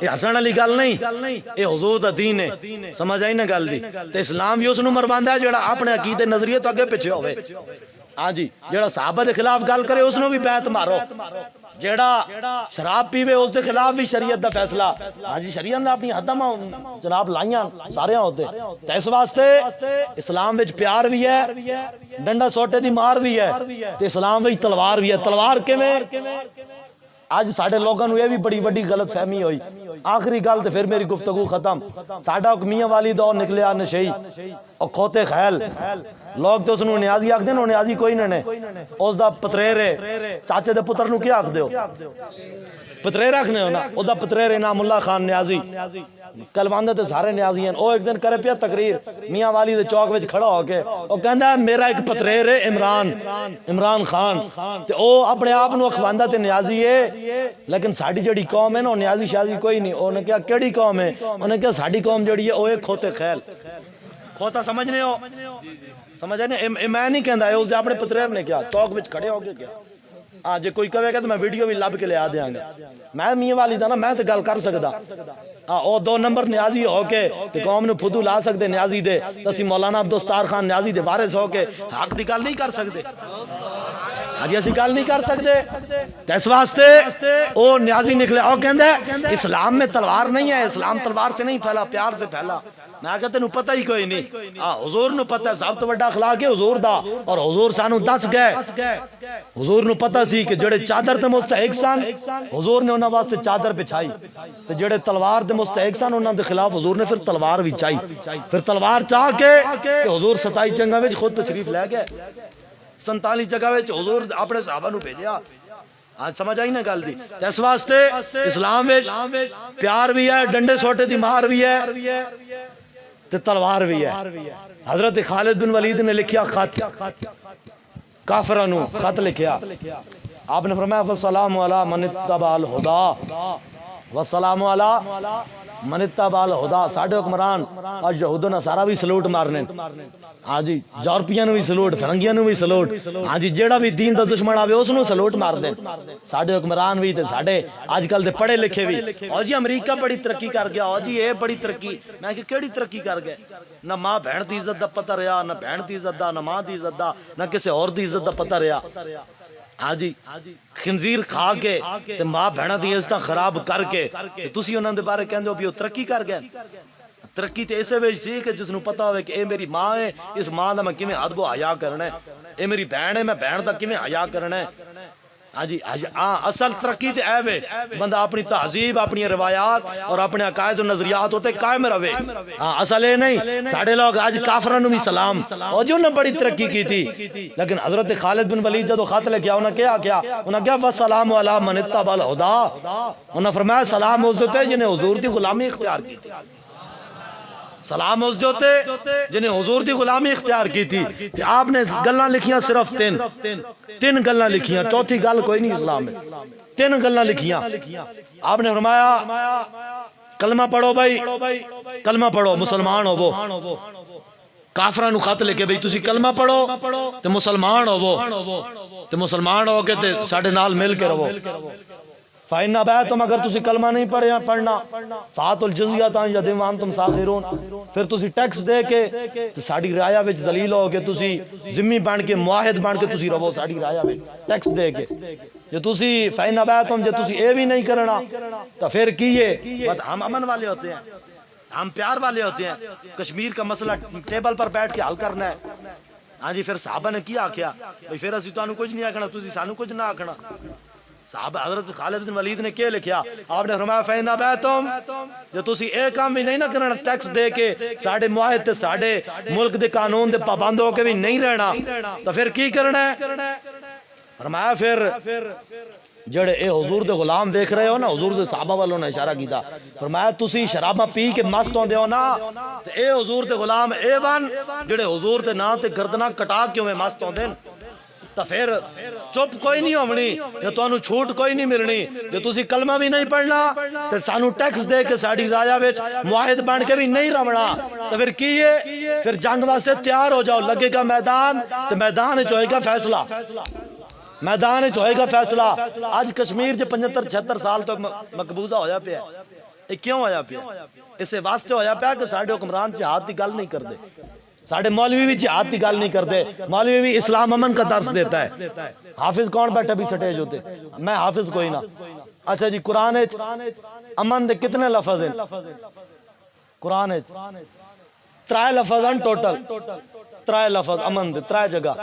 یہ ہسن والی گل نہیں، یہ حضور دا دین ہے، سمجھ آئی نا گل دی؟ تے اسلام بھی اس نو مرواندا ہے جڑا اپنے عقیدے نظریے تو اگے پیچھے ہوے۔ ہاں جی، جڑا صحابہ دے خلاف گل کرے اس نو بھی بیعت مارو، جڑا شراب پیوے اس دے خلاف بھی شریعت دا فیصلہ، ہاں جی شریعت نے اپنی حداں جناب لائیاں سارے ہوتے۔ تے اس واسطے اسلام وچ پیار بھی ہے، ڈنڈا سوٹے دی مار بھی ہے، تے اسلام وچ تلوار بھی ہے۔ تلوار کیویں؟ آج ساڑھے لوگوں نے یہ بھی بڑی بڑی غلط فہمی ہوئی۔ آخری گل تے پھر میری گفتگو ختم۔ ساڑھا میاں والی دور نکلیا نشئی اور کھوتے خیل، لوگ تو اس نے نیازی آکھ دے نا، نیازی کوئی نہ اس دا پتریرے چاچے دے پتر نو کیا آکھ دیو؟ پتریر آکھنے ہو نا، او دا پتریر انعام اللہ خان نیازی، کلواندے تے سارے نیازی ہیں۔ او ایک دن کرے پیا تقریر میاں والی دے چوک وچ کھڑا ہو کے، او کہندا ہے میرا ایک پتریر ہے عمران خان، تے او اپنے آپ نو اخواندا تے نیازی ہے، لیکن ساڈی جڑی قوم ہے نا نیازی شازی کوئی نہیں۔ او نے کہا کیڑی قوم ہے؟ انہوں نے کہا ساڈی قوم جڑی ہے او ایک کھوتے خیل۔ کھوتا سمجھنے ہو؟ سمجھے نا؟ میں نہیں کہندا ہے، اس دے اپنے پتریر نے کیا چوک وچ کھڑے ہو کے کیا۔ ہاں جے کوئی کہے گا تو میں ویڈیو بھی لب کے لے آ دیاں گا، میں میاں والی دا نا میں تے گل کر سکدا۔ ہاں او 2 نمبر نیازی ہو کے تے قوم نو پھدو لا سکدے نیازی دے، اسی مولانا عبدالستار خان نیازی دے وارث ہو کے حق دی گل نہیں کر سکدے، اجی اسی گل نہیں کر سکدے۔ تے اس واسطے او نیازی نکلے، او کہندا ہے اسلام میں تلوار نہیں ہے، اسلام تلوار سے نہیں پھیلا، پیار سے پھیلا۔ میں کہتے نو پتہ ہی کوئی نہیں، حضور نو پتہ ہے سب تو بڑا اخلاق ہے حضور دا، اور حضور سانو دس گئے۔ حضور نو پتہ سی کہ جڑے چادر تے مستحق سن حضور نے انہاں واسطے چادر بچھائی، تے جڑے تلوار دے مستحق سن انہاں دے خلاف حضور نے پھر تلوار بھی چائی، پھر تلوار چاہ کے کہ حضور 27 جنگاں وچ خود تشریف لے گئے، 47 جگہ وچ حضور اپنے صحابہ نو بھیجیا۔ آج سمجھ آئی نا گل دی؟ اس واسطے اسلام وچ پیار بھی ہے، ڈنڈے سوٹے دی مار بھی ہے، تے تلوار بھی ہے۔ حضرت خالد بن ولید نے لکھیا خط، کافراں نو خط لکھیا، آپ نے فرمایا والسلام علی من اتبع الہدی والسلام علی من اتبع الہدا ساڈے حکمران اور یہود و نصارا بھی سلوٹ مارنے ہاں جی یورپیاں نو بھی سلوٹ فرنگیاں نو بھی سلوٹ ہاں جی جیڑا بھی دین دا دشمن آوے اس نو سلوٹ مار دے ساڈے حکمران بھی تے ساڈے اج کل دے پڑھے لکھے بھی او جی امریکہ بڑی ترقی کر گیا او جی اے بڑی ترقی میں کہ کیڑی ترقی کر گئے نہ ماں بہن دی عزت دا پتہ رہیا نہ بہن دی عزت دا نہ ماں دی عزت دا نہ کسے اور دی عزت دا پتہ رہیا ہاں جی خنزیر کھا کے تے ماں بہناں دی عزت خراب کر کے تسی انہاں دے بارے کہندے ہو بھی او ترقی کر گئے ترقی تے اسے وچ سی کہ جس نو پتہ ہوئے کہ اے میری ماں ہے اس ماں دا میں کیویں ادب و حیا کرنا ہے اے میری بہن ہے میں بہن دا کیویں حیا کرنا ہے ہاں جی اصل ترقی تے اے وے بندہ اپنی تہذیب اپنی روایات اور اپنے عقائد و نظریات ہوتے قائم رہے ہاں اصل اے نہیں ساڈے لوگ اج کافراں نو بھی سلام او جو نے بڑی ترقی کی تھی لیکن حضرت خالد بن ولید جدو خط لے کے انہاں کیا انہاں کیا والسلام علی من اتبع الہدا انہاں فرمایا سلام اس تے جنہیں حضور دی غلامی اختیار کی تھی سلام اس دیوتے جنہیں حضور دی غلامی اختیار کی تھی آپ نے گلاں لکھیاں صرف تین گلاں لکھیاں چوتھی گل کوئی نہیں اسلام میں تین گلاں لکھیاں آپ نے فرمایا کلمہ پڑھو بھائی کلمہ پڑھو مسلمان ہو وہ کافراں نو خط لے کے بھئی تسی کلمہ پڑھو تے مسلمان ہو وہ تے مسلمان ہو کے تے ساڈے نال مل کے رہو فَإِنَّ أَبَيْتُمْ اگر تسی کلمہ نہیں پڑھنا فَآتُوا الْجِزْيَةَ عَنْ يَدٍ وَأَنْتُمْ صَاغِرُونَ پھر تسی ٹیکس دے کے ساڈی رایا وچ ذلیل ہو کے تسی ذمہ بن کے معاہد بن کے تسی رہو ساڈی رایا وچ ٹیکس دے کے جو تسی فَإِنَّ أَبَيْتُمْ جو تسی اے بھی نہیں کرنا تو پھر کیے ہم امن والے ہوتے ہیں ہم پیار والے ہوتے ہیں کشمیر کا مسئلہ ٹیبل پر بیٹھ کے حل کرنا ہے ہاں جی پھر صحابہ نے کیا آکھیا پھر اسی تانوں کچھ نہیں آکھنا تسی سانوں کچھ نہ آکھنا صحابہ حضرت خالد بن ولید نے کیا لکھیا آپ نے فرمایا فَإِنَّ أَبَيْتُمْ جو تسی ایک کام بھی نہیں نہ کرنا ٹیکس دے کے ساڑھے معاہد تے ساڑھے ملک دے قانون دے پابند ہو کے بھی نہیں رہنا تو پھر کی کرنا ہے فرمایا پھر جڑے اے حضور دے غلام دیکھ رہے ہو نا حضور دے صحابہ والوں نے اشارہ کیتا فرمایا تسی شرابہ پی کے مست ہوندے ہو نا تے اے حضور دے غلام اے ون جڑے حضور دے نا تے گردنا کٹا کیوں میں مست ہوندے تو پھر چپ کوئی نہیں ہونی یا تو انہوں چھوٹ کوئی نہیں ملنی جو تسی کلمہ بھی نہیں پڑھنا پھر سانو ٹیکس دے کے ساڑھی رایا ویچ معاہد بان کے بھی نہیں رمنا تو پھر کیے پھر جنگ واسطے تیار ہو جاؤ لگے گا میدان تو میدان چوئے گا فیصلہ میدان چوئے گا فیصلہ آج کشمیر جو 75-76 سال تو مقبوضہ ہویا پہ ہے یہ کیوں ہویا پہ ہے اسے واسطے ہویا پہ ہے کہ ساڑھے حکمران جہاد دی گل نہیں کر دے ساڑھے مولوی بھی جہاد دی گل نہیں کر دے مولوی بھی اسلام امن کا درس دیتا ہے حافظ کون بیٹھا بھی سٹیج ہوتے میں حافظ کوئی نہ اچھا جی قرآن امن دے کتنے لفظ ہیں قرآن 3 لفظ ہیں ٹوٹل 3 لفظ امن دے 3 جگہ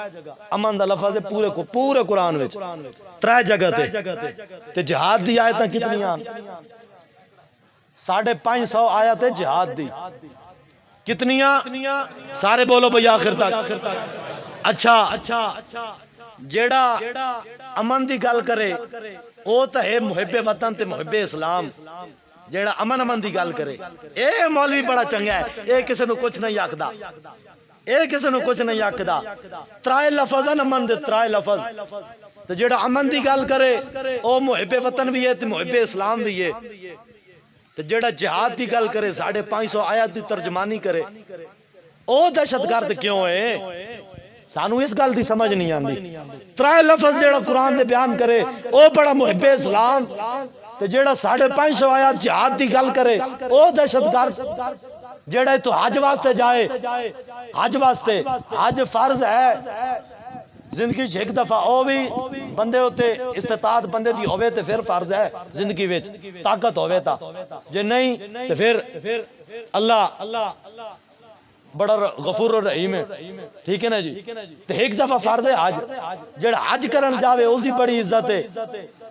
امن دا لفظ ہے پورے قرآن وچ 3 جگہ تے جہاد دی آیتاں کتنی آن 550 آیتیں جہاد دی کتنیاں سارے بولو بھئی آخر تک اچھا جیڑا امن دی گل کرے او تا ہے محب وطن تے محب اسلام جیڑا امن دی گل کرے اے مولوی بڑا چنگا ہے اے کسے نو کچھ نہیں آکھدا اے کسے نو کچھ نہیں آکھدا 3 لفظ ہیں امن دے 3 لفظ تو جیڑا امن دی گل کرے او محب وطن بھی ہے تے محب اسلام بھی ہے تو جیڑا جہاد دی گل کرے 550 آیات دی ترجمانی کرے او دہشت گرد کیوں ہے سانو اس گل دی سمجھ نہیں آندی 3 لفظ جیڑا قرآن دے بیان کرے او بڑا محب اسلام تو جیڑا 550 آیات جہاد دی گل کرے او دہشت گرد جیڑا تو حج واسطے جائے حج واسطے حج فرض ہے زندگی ایک دفعہ او بھی بندے ہوتے استطاعت بندے دی ہوئے تے پھر فرض ہے زندگی وچ طاقت ہوئے تا جے نہیں تے پھر اللہ بڑا غفور و رحیم ہے ٹھیک ہے نا جی تے ایک دفعہ فرض ہے حج جڑا حج کرن جاوے اس دی بڑی عزت ہے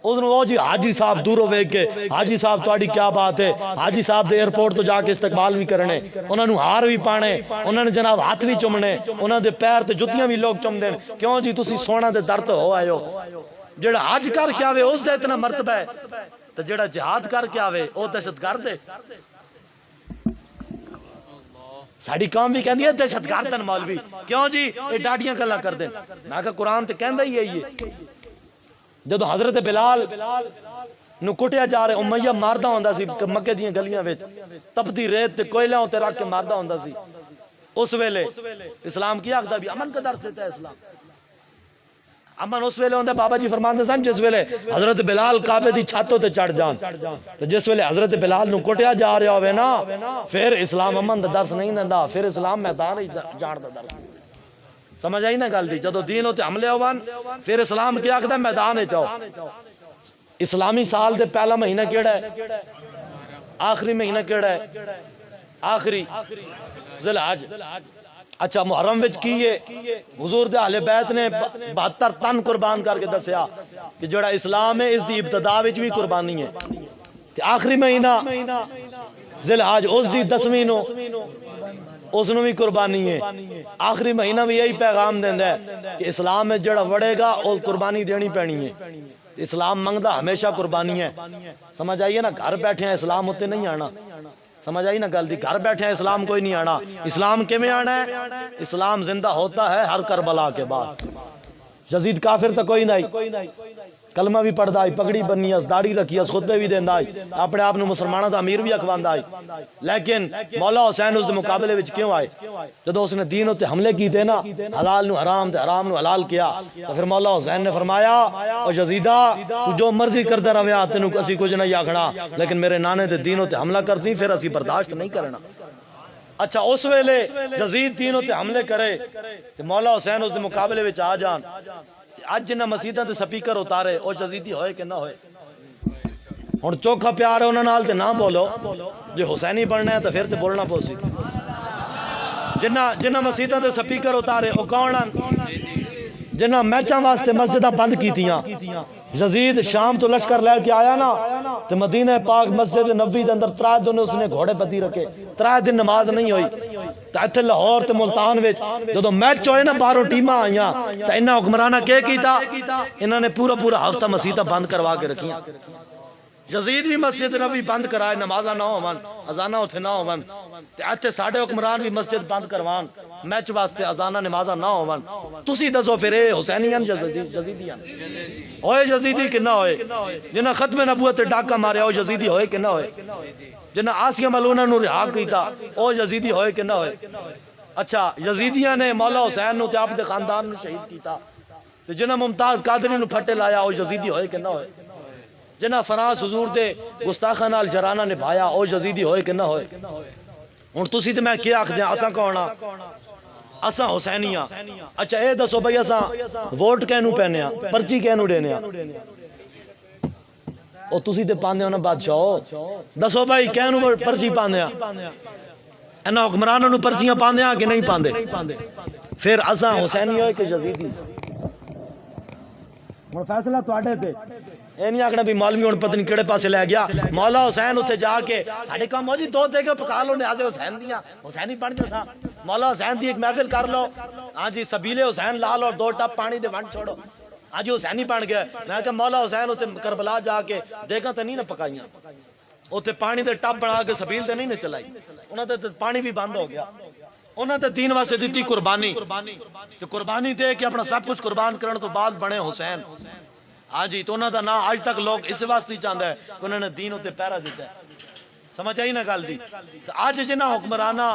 ادھر وہ جی حاجی صاحب دور ہوئے کے حاجی صاحب تواڈی کیا بات ہے حاجی صاحب دے ایئرپورٹ تو جا کے استقبال بھی کرنے انہاں نو ہار بھی پانے انہاں نے جناب ہاتھ بھی چومنے انہاں دے پیر تے جتیاں بھی لوگ چوم دین کیوں جی تسی سونا دے در تو ہو آئے ہو جڑا حج کر کے آوے اس دا اتنا مرتبہ ہے تے جڑا جہاد کر کے آوے او دہشت گرد ہے ساڑی قوم بھی کہندی ہے دہشت گرد ہیں مولوی کیوں جی یہ ڈاڈیاں گلاں کر دیں میں کہا قرآن تے کہندا ہی ہے یہ جدو حضرت بلال نو کٹیا جا رہے امیہ ماردا ہوندا سی مکے دیاں گلیاں وچ تپدی ریت تے کوئلہ تے رکھ کے ماردا ہوندا سی اس ویلے اسلام کی آخدا بھی امن کا درس دیتا ہے اسلام امن اس ویلے ہوندا بابا جی فرماندے سن جس ویلے حضرت بلال کعبے دی چھتوں تے چڑھ جان تے جس ویلے حضرت بلال نو کٹیا جا رہا ہوے نا پھر اسلام امن دا درس نہیں دیندا پھر اسلام میدان جان دا درس سمجھ آئی نا گل دی جدو دین تے حملے ہوون پھر اسلام کی آخدا میدان وچ آؤ اسلامی سال دے پہلا مہینہ کیڑا ہے آخری مہینہ کیڑا ہے آخری ذی الحج اچھا محرم وچ کیے حضور دے اہل بیت نے 72 تن قربان کر کے دسیا کہ جڑا اسلام ہے اس دی ابتدا وچ بھی قربانی ہے تے آخری مہینہ ذی الحج اس دی 10ویں نو اس نو بھی قربانی ہے آخری مہینہ بھی یہی پیغام دیندا ہے کہ اسلام میں جڑا وڑے گا اور قربانی دینی پینی ہے اسلام منگدا ہمیشہ قربانی ہے سمجھ آئیے نا گھر بیٹھے ہیں اسلام ہوتے نہیں آنا سمجھ آئی نا گل دی گھر بیٹھے ہیں اسلام کوئی نہیں آنا اسلام کیویں آنا ہے اسلام زندہ ہوتا ہے ہر کربلا کے بعد یزید کافر تو کوئی نہیں کلمہ بھی پڑھدا ہے پگڑی بنی ہے داڑھی رکھی ہے خطبے بھی دیندا ہے اپنے آپ نو مسلماناں دا امیر بھی اکھواندا ہے لیکن مولا حسین اس دے مقابلے وچ کیوں آئے جدوں اس نے دین تے حملے کیتے نا حلال نو حرام تے حرام نو حلال کیا تو پھر مولا حسین نے فرمایا او یزیدا تو جو مرضی کردا رہیا تینوں اسی کچھ نہیں آکھنا لیکن میرے نانے تے دین تے حملہ کرسی پھر اسی برداشت نہیں کرنا اچھا اس ویلے یزید دین تے حملے کرے تے مولا حسین اس دے مقابلے وچ آ جان آج جنہ مسیدہ تے سپیکر اتارے او یزیدی ہوئے کہ نہ ہوئے ہن چوکھا پیار ہے انہاں نال تے نہ بولو جو حسینی بننا ہے تو پھر تے بولنا پوسی جنہ مسیدہ تے سپیکر اتارے او کون جنہ میچاں واسطے مسجداں بند کیتیاں یزید شام تو لشکر لے کے آیا نا تے مدینہ پاک مسجد نبوی دے اندر 3 دن اس نے گھوڑے بدی رکھے 3 دن نماز نہیں ہوئی تے ایتھے لاہور تے ملتان وچ جدوں میچ ہوئے نا باہروں ٹیماں آئیاں تے انہاں حکمراناں کی کیتا انہاں نے پورا ہفتہ مسجداں بند کروا کے رکھیاں یزید بھی مسجد نبوی بند کرائے نمازاں نہ ہون اذاناں اوتھے نہ ہون تے ایتھے ساڈے حکمران بھی مسجد بند کروان میچ واسطے اذاناں نمازاں نہ ہون تسی دسو پھر اے حسینیاں یزیدیاں ہوئے یزیدی کہ نہ ہوئے جنہاں ختم نبوت تے ڈاکہ ماریا او یزیدی ہوئے کہ نہ ہوئے جنہاں آسیہ ملونہ نو رہا کیتا او یزیدی ہوئے کہ نہ ہوئے اچھا یزیدیاں نے مولا حسین نو تے آپ دے خاندان نو شہید کیتا تے جنہاں ممتاز قادری نو پھٹے لایا او یزیدی ہوئے کہ نہ ہوئے جنہاں فرانس حضور دے گستاخاں نال جرانہ نبھایا او یزیدی ہوئے کہ نہ ہوئے ہن تسی تے میں کیا آکھدے اساں کون ہاں اساں حسینیاں اچھا اے دسو بھئی اساں ووٹ کینو پینے ہاں پرچی کینو دینے ہاں او تسی تے پاندے ہو نا بادشاہ دسو بھائی کینو پرچی پاندے ہاں انہاں حکمراناں نو پرچیاں پاندے ہاں کہ نہیں پاندے پھر اساں حسینی ہوئے کہ یزیدی ہن فیصلہ تواڈے تے اے نہیں آکھنا بھی مولوی ہن پتہ نہیں کیڑے پاسے لے گیا مولا حسین اتھے جا کے ساڈے کام ہو جی 2 دے کے پکا لو نیاز حسین دیاں حسینی بن جساں مولا حسین دی ایک محفل کر لو ہاں جی سبیل حسین لا لو 2 ٹپ پانی دے ونڈ چھوڑو ہاں جی حسینی بن گیا میں کہ مولا حسین اتھے کربلا جا کے دیکھاں تے نہیں نہ پکائیاں اتھے پانی دے ٹپ بنا کے سبیل تے نہیں نہ چلائی انہاں تے پانی بھی بند ہو گیا انہاں تے دین واسطے دتی قربانی تے قربانی دے کے اپنا سب کچھ قربان کرن تو بعد بنے حسین ہاں جی تو انہوں دا نام آج تک لوگ اس واسطے چاہتا ہے کہ انہوں نے دین تے پیرا دیتا ہے سمجھ آئی نا گل دی آج جنہاں حکمرانہ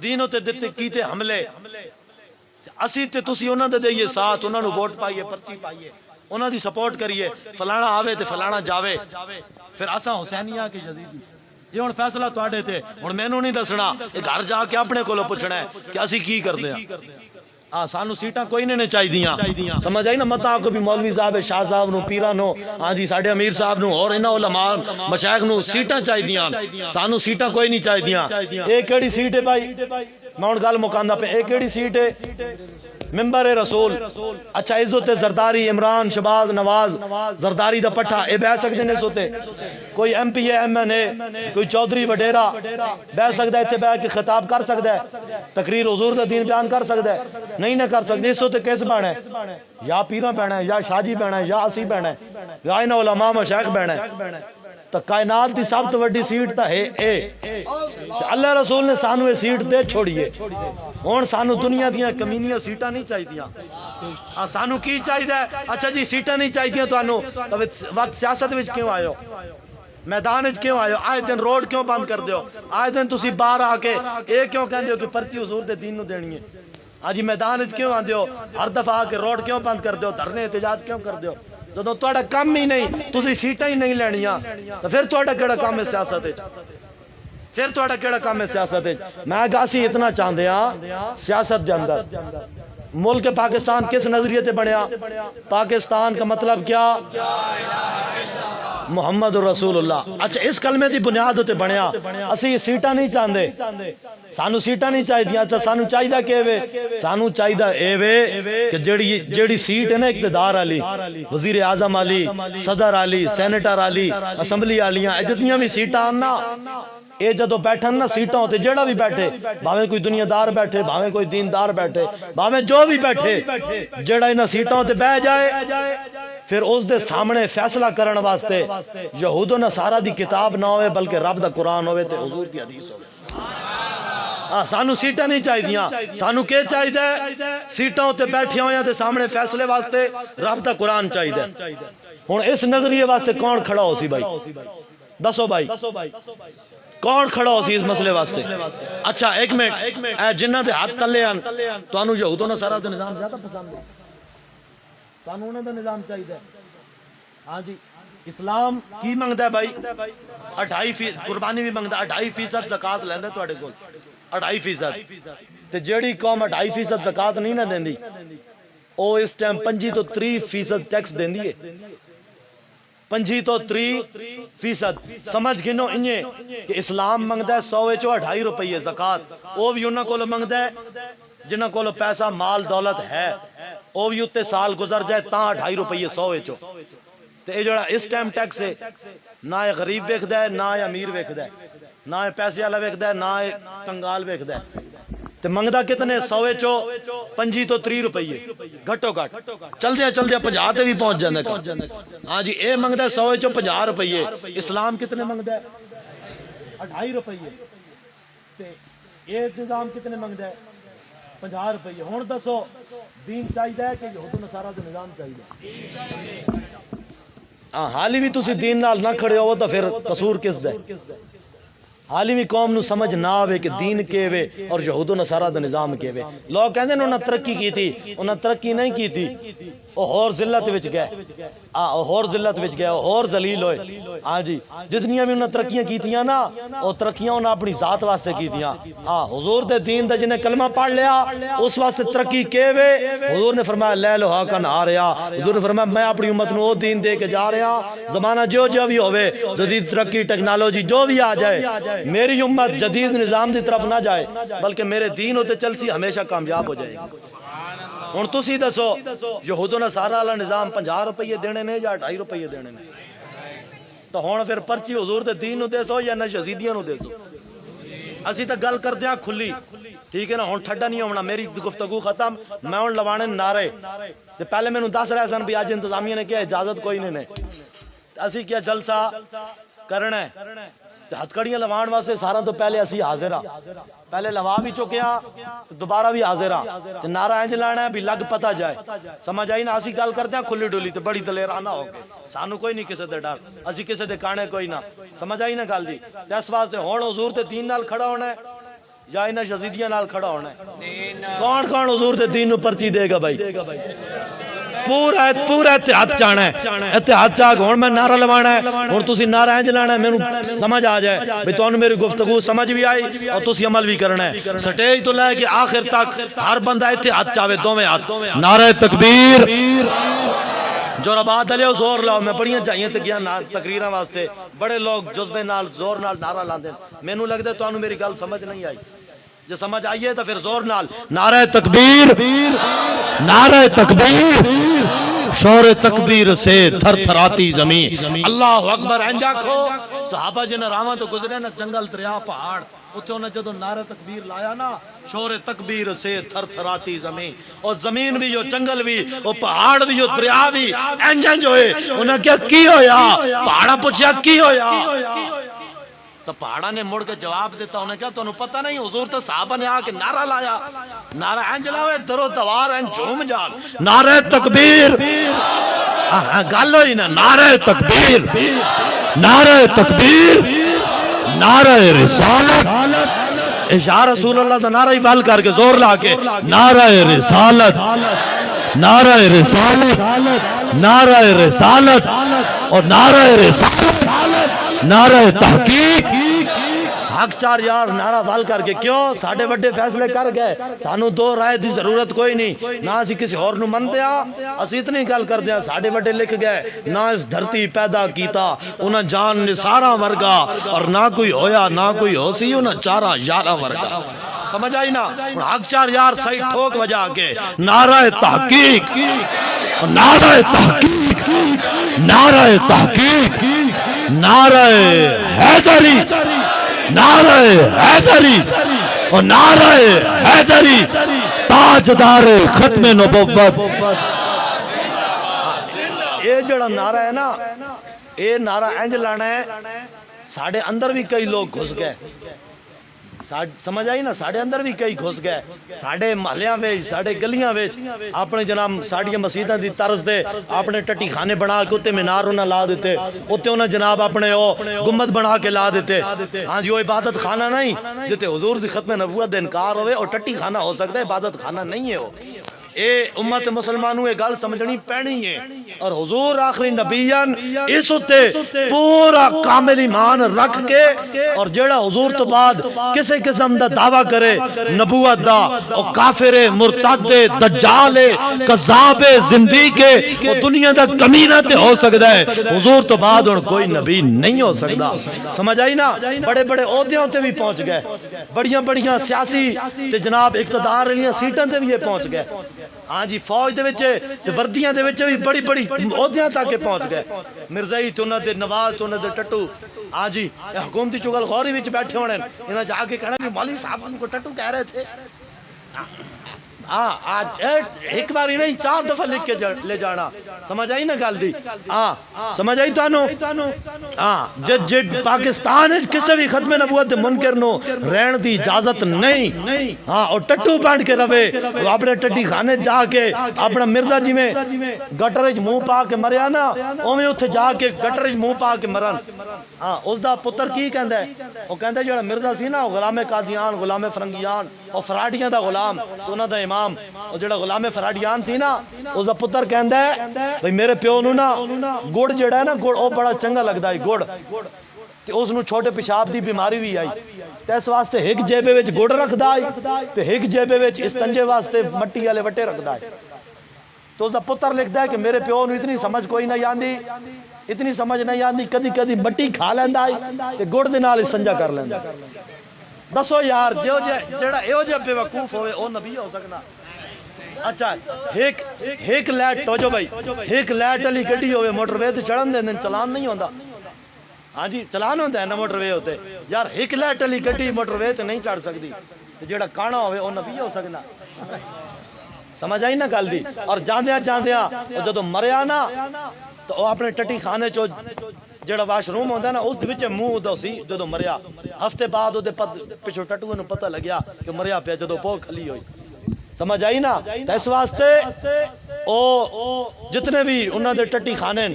دین تے دتے کیتے حملے اسی تے تسی انہوں دے دئیے ساتھ انہوں نے ووٹ پائیے پرچی پائیے انہوں دی سپورٹ کریے فلانا آوے تے فلانا جاوے پھر اساں حسینیاں کی یزیدی یہ ہن فیصلہ تواڈے تے ہن مینوں نہیں دسنا اے گھر جا کے اپنے کولوں پوچھنا ہے کہ اسی کی کردے ہاں ہاں سانو سیٹاں کوئی نہیں چاہی دیاں سمجھ آئی نا متا کو بھی مولوی صاحب شاہ صاحب نو پیرا نو ہاں جی ساڈے امیر صاحب نو اور انہاں علماء مشائخ نو سیٹاں چاہی دیاں سانو سیٹاں کوئی نہیں چاہی دیاں اے کیڑی سیٹ ہے بھائی میں ہن گل مکاندا پہ اے کیڑی سیٹ ہے ممبر رسول اچھا عزت زرداری عمران شہباز نواز زرداری دا پٹھا اے بہ سکدے نے سوتے کوئی M P A M N A کوئی چودھری وڈیرا بہ سکدا ہے ایتھے بہ کے خطاب کر سکدا ہے تقریر حضور دا دین بیان کر سکدا ہے نہیں نہ کر سکدے اس تے کس بنا ہے یا پیراں بنا ہے یا شاجی بنا ہے یا اسی بنا ہے یا انہاں علماء مشائخ بنا ہے تو کائنات دی سب تو وڈی سیٹ تا ہے اے اللہ رسول نے سانو یہ سیٹ دے چھوڑیے ہون سانو دنیا دیاں کمینیاں سیٹاں نہیں چاہی دیاں سانو کی چاہی دے اچھا جی سیٹاں نہیں چاہی دیاں تو انو وقت سیاست وچ کیوں آئے ہو میدان وچ کیوں آئے ہو آئے دن روڈ کیوں بند کر دیو آئے دن تسی باہر آ کے اے کیوں کہندے ہو کہ پرچی حضور دے دین نو دینی ہے آجی میدان وچ کیوں آندے ہو ہر دفعہ آ کے روڈ کیوں بند کر دیو دھرنے احتجاج کیوں کر دیو جدوں تہاڈا کم ہی نہیں تسی سیٹاں ہی نہیں لینیاں تو پھر تہاڈا کیڑا کام ہے سیاست وچ پھر تہاڈا کیڑا کام ہے سیاست وچ میں گاسی اتنا چاہندے ہاں سیاست دے اندر ملک پاکستان کس نظریے سے بنیا پاکستان کا مطلب کیا محمد رسول اللہ اچھا اس کلمے دی بنیاد ہوتے بنیا اسی سیٹاں نہیں چاہندے سانو سیٹاں نہیں چاہی دیاں اچھا سانو چاہی دا کہ وے سانو چاہی دا اے وے کہ جیڑی سیٹ ہے نا اقتدار علی وزیر اعظم علی صدر علی سینیٹر علی اسمبلی علیاں جتنیاں بھی سیٹاں نا اے جدو بیٹھن نا سیٹاں ہوتے جیڑا بھی بیٹھے بھاویں کوئی دنیا دار بیٹھے بھاویں کوئی دیندار بیٹھے بھاویں جو بھی بیٹھے جیڑا انہاں سیٹاں ہوتے بہ جائے پھر اس دے سامنے فیصلہ کرن واسطے یہود و نصارہ دی کتاب نہ ہوئے بلکہ رب دا قرآن ہوئے تے حضور دی حدیث ہوئے سانو سیٹاں نہیں چاہی دیاں سانو کے چاہی دے سیٹاں ہوتے بیٹھے ہوئے تے سامنے فیصلے واسطے رب دا قرآن چاہی دے ہن اس نظریے واسطے کون کھڑا ہو سی بھائی دسو بھائی کون کھڑا ہو سی اس مسئلے واسطے اچھا ایک منٹ اے جنہ دے ہاتھ تلے آن تو انو یہود و نصارہ دے نظام زیادہ پسند ہے قانون دا نظام چاہی دے ہاں جی اسلام کی منگدا ہے بھائی 2.5% قربانی بھی منگدا 2.5% زکات لیندے تواڈے کول 2.5% تے جیڑی قوم 2.5% زکات نہیں نہ دیندی او اس ٹائم 25 تو 30% ٹیکس دیندی ہے 25 تو 30% سمجھ گنو انجے کہ اسلام منگدا ہے 100 وچوں 2.5 روپے زکات او بھی انہاں کول منگدا ہے جنہاں کول پیسہ مال دولت ہے او بھی اتے سال گزر جائے تاں 2.5 روپے 100 وچوں تے اے جڑا اس ٹائم ٹیکس ہے نہ اے غریب ویکھدا ہے نہ اے امیر ویکھدا ہے نہ اے پیسے والا ویکھدا ہے نہ اے کنگال ویکھدا ہے تے منگدا کتنے 100 وچوں 25 تو 30 روپے گھٹو گھٹ چلدے 50 تے بھی پہنچ جاندا ہاں جی اے منگدا 100 وچوں 50 روپے اسلام کتنے منگدا ہے 2.5 روپے تے اے نظام کتنے منگدا ہے 50 روپے ہن دسو دین چاہیے کہ یہود و نصارہ دا نظام چاہیے حالی بھی تسی دین نال نہ کھڑے ہو تو پھر قصور کس دا ہے حالی بھی قوم نو سمجھ نہ آوے کہ دین کے وے اور یہود و نصارہ دا نظام کے وے لوگ کہندے نے انہاں ترقی کی تھی انہاں ترقی نہیں کی تھی او ہور ذلت وچ گئے او ہور ذلت وچ گئے او ہور ذلیل ہوئے ہاں جی جتنیاں بھی انہاں ترقیاں کیتیاں نا او ترقیاں انہاں اپنی ذات واسطے کیتیاں حضور دے دین دا جنہیں کلمہ پڑھ لیا اس واسطے ترقی کے وے حضور نے فرمایا لیل و ہاکن آ رہا حضور نے فرمایا میں اپنی امت نو دین دے کے جا رہا زمانہ جو بھی ہوئے جدید ترقی ٹیکنالوجی جو بھی آ جائے میری امت جدید نظام دی طرف نہ جائے بلکہ میرے دین ہوتے چل سی ہمیشہ کامیاب ہو جائے گی ہن تسی دسو یہود و نصارہ والا نظام 50 روپے دینے نے یا 2.5 روپے دینے نے تو ہن پھر پرچی حضور دے دین نو دیسو یا نہ یزیدیاں نو دیسو اسی تے گل کردے ہاں کھلی ٹھیک ہے نا ہن ٹھڈا نہیں ہونا میری گفتگو ختم میں ہن لوانے نعرے تے پہلے مینوں دس رہے سن بھی اج انتظامیہ نے کیا اجازت کوئی نہیں اسی کیا جلسہ کرنا ہے ہتھ کڑیاں لوان واسطے سارا تو پہلے اسی حاضر ہاں پہلے لوا بھی چکے ہاں دوبارہ بھی حاضر ہاں تے نعرہ انج لانا ہے بھی لگ پتہ جائے سمجھ آئی نا اسی گل کرتے ہیں کھلی ڈولی تے بڑی دلیرانہ ہو کے سانو کوئی نہیں کسے دے ڈر اسی کسے دے کانے کوئی نہ سمجھ آئی نا گل دی تے اس واسطے ہن حضور تے دین نال کھڑا ہونا ہے یا انہاں یزیدیاں نال کھڑا ہونا ہے کون کون حضور دے دین نو پرچی دے گا بھائی پورا اتحاد چاہنا ہے اتحاد چاہ ہن میں نعرہ لوانا ہے ہن تسی نعرہ انج لانا ہے مینوں سمجھ آ جائے بھئی تانوں میری گفتگو سمجھ بھی آئی اور تسی عمل بھی کرنا ہے سٹیج تو لے کے آخر تک ہر بندہ اتحاد چاہے دوویں ہاتھ نعرہ تکبیر جو ربات علیہ زور لاؤ میں بڑیاں چاہیے تے گیا تقریراں واسطے بڑے لوگ جذبے نال زور نال نعرہ لاندے مینوں لگدا تانوں میری گل سمجھ نہیں آئی جو سمجھ آئیے تو پھر زور نال نعرہ تکبیر نعرہ تکبیر شور تکبیر سے تھر تھراتی زمین اللہ اکبر انجا کھو صحابہ جن راواں تو گزرے نا جنگل دریا پہاڑ اتنے انہیں جدو نعرہ تکبیر لایا نا شور تکبیر سے تھر تھراتی زمین اور زمین بھی جو جنگل بھی اور پہاڑ بھی جو دریا بھی انجن جو ہے انہیں کیا کی ہویا پہاڑا پوچھیا کی ہویا تو پہاڑا نے مڑ کے جواب دیتا انہیں کیا تو انہیں پتہ نہیں حضور تو صحابہ نے آکے نعرہ لایا نعرہ انج لاؤے درو دوار انج جھوم جان نعرہ تکبیر گل ہوئی نا نعرہ تکبیر نعرہ تکبیر نعرہ رسالت یا رسول اللہ دا نعرہ وال کر کے زور لا کے نعرہ رسالت نعرہ رسالت نعرہ رسالت اور نعرہ رسالت نعرہ تحقیق حق چار یار نعرہ وال کر کے کیوں ساڑھے وڈے فیصلے کر گئے سانو دو رائے دی ضرورت کوئی نہیں نہ اسی کسی اور نو من دیا اسی اتنی گل کر دیا ساڑھے وڈے لکھ گئے نہ اس دھرتی پیدا کیتا انہاں جان نثارا ورگا اور نہ کوئی ہویا نہ کوئی ہو سی انہاں چارہ یارہ ورگا سمجھ آئی نا حق چار یار صحیح ٹھوک وجہ کے نعرہ تحقیق نعرہ تحقیق نعرہ تحقیق نعرہ حیدری نعرہ حیدری اور نعرہ حیدری تاجدار ختم نبوت یہ جڑا نعرہ ہے نا یہ نعرہ انج لانا ہے ساڑھے اندر بھی کئی لوگ گھس گئے سمجھ آئی نا ساڑھے اندر بھی کئی گھس گئے ساڑھے محلیاں ویچ ساڑھے گلیاں ویچ اپنے جناب ساڑھے مسیدہ دی طرز دے اپنے ٹٹی خانے بنا کے اتے منار انہاں لا دیتے اتے انہاں جناب اپنے گمبد بنا کے لا دیتے ہاں جی وہ عبادت خانہ نہیں جتے حضور دی ختم نبوت دے انکار ہوئے اور ٹٹی خانہ ہو سکتا ہے عبادت خانہ نہیں ہے وہ اے امت مسلمانوں یہ گل سمجھنی پینی ہے اور حضور آخری نبیان اس ہوتے پورا کامل ایمان رکھ کے اور جیڑا حضور تو بعد کسے قسم دا دعویٰ کرے نبوت دا اور کافر مرتد دجال قذاب زندیق اور دنیا دا کمینہ تے ہو سکتا ہے حضور تو بعد اور کوئی نبی نہیں ہو سکتا سمجھ آئی نا بڑے بڑے عہدیوں تے بھی پہنچ گئے بڑیاں بڑیاں سیاسی تے جناب اقتدار لیاں سیٹاں تے بھی یہ پہنچ گئے ہاں جی فوج دے وچے وردیاں دے وچے بھی بڑی بڑی عہدیاں تک پہنچ گئے مرزائی تو انہاں دے نواز تو انہاں دے ٹٹو ہاں جی حکومتی چگل خوری وچ بیٹھے ہونے انہاں جا کے کہنا کہ مولوی صاحب ان کو ٹٹو کہہ رہے تھے آج ایک بار ہی نہیں 4 دفعہ لکھ کے لے جانا سمجھ آئی نا گل دی سمجھ آئی تو جد پاکستان کسے بھی ختم نبوت منکر نو رہن دی اجازت نہیں اور ٹٹو پانڈ کے روے وہ اپنے ٹٹی خانے جا کے اپنا مرزا جی میں گٹرج منہ پا کے مریا نا اویں اتھے جا کے گٹرج منہ پا کے مرن اس دا پتر کی کہندا ہے وہ کہندا جڑا مرزا سی نا غلام قادیان غلام فرنگیان اور فراڈیاں دا غلام تو انہاں دا امام اور جڑا غلام فراڈیان سی نا اس دا پتر کہندا ہے بھئی میرے پیو نو نا گڑ جڑا ہے نا گڑ او بڑا چنگا لگدا ہے گڑ تے اس نو چھوٹے پیشاب دی بیماری بھی آئی تے اس واسطے ایک جیبے وچ گڑ رکھدا ہے تے ایک جیبے وچ استنجے واسطے مٹی والے وٹے رکھدا ہے تو اس دا پتر لکھدا ہے کہ میرے پیو نو اتنی سمجھ کوئی نہیں آندی اتنی سمجھ نہیں آندی کدی کدی مٹی کھا لیندا ہے تے گڑ دے نال استنجا کر لیندا دسو یار جڑا ایو جے بے وقوف ہوئے او نبی ہو سکنا اچھا ایک لیٹ تو جو بھائی ایک لیٹ علی گڈی ہوئے موٹر وے تے چڑھن دے چلان نہیں ہوندا ہاں جی چلان ہوندا ہے نا موٹر وے ہوتے یار ایک لیٹ علی گڈی موٹر وے تے نہیں چڑھ سکتی جڑا کانا ہوئے او نبی ہو سکنا سمجھ آئی نا گل دی اور جاندیاں جدو مریا نا تو اپنے ٹٹی خانے چو جڑا واش روم ہوتا ہے نا اس وچ منہ دا سی جدو مریا ہفتے بعد دے پچھو ٹٹو نو پتہ لگیا کہ مریا پیا جدو پو کھلی ہوئی سمجھ آئی نا اس واسطے او جتنے بھی انہاں دے ٹٹی خانے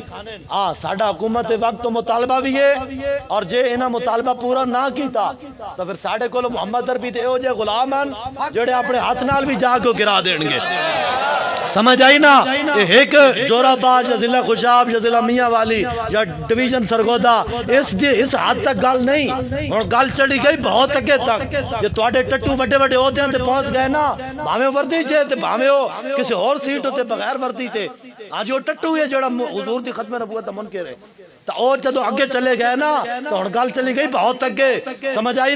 ساڈا حکومت وقت مطالبہ بھی ہے اور جے انہاں مطالبہ پورا نہ کیتا تو پھر ساڈے کول محمد عربی تے او جے غلام ہیں جڑے اپنے ہاتھ نال بھی جا کے گرا دین گے سمجھ آئی نا ایک جورا باج یا ضلع خوشاب یا ضلع میاں والی یا ڈویژن سرگودا اس حد تک گل نہیں اور گل چڑھی گئی بہت اگے تک جو تواڈے ٹٹو بڑے بڑے عہدیاں تے پہنچ گئے نا بھاویں وردی چے تے بھاویں او کسی اور سیٹ تے بغیر وردی تے اج او ٹٹو ہے جڑا حضور دی ختم نبوت دا منکر ہے تو اور جدو اگے چلے گئے نا تو ہن گل چلی گئی بہت اگے سمجھ آئی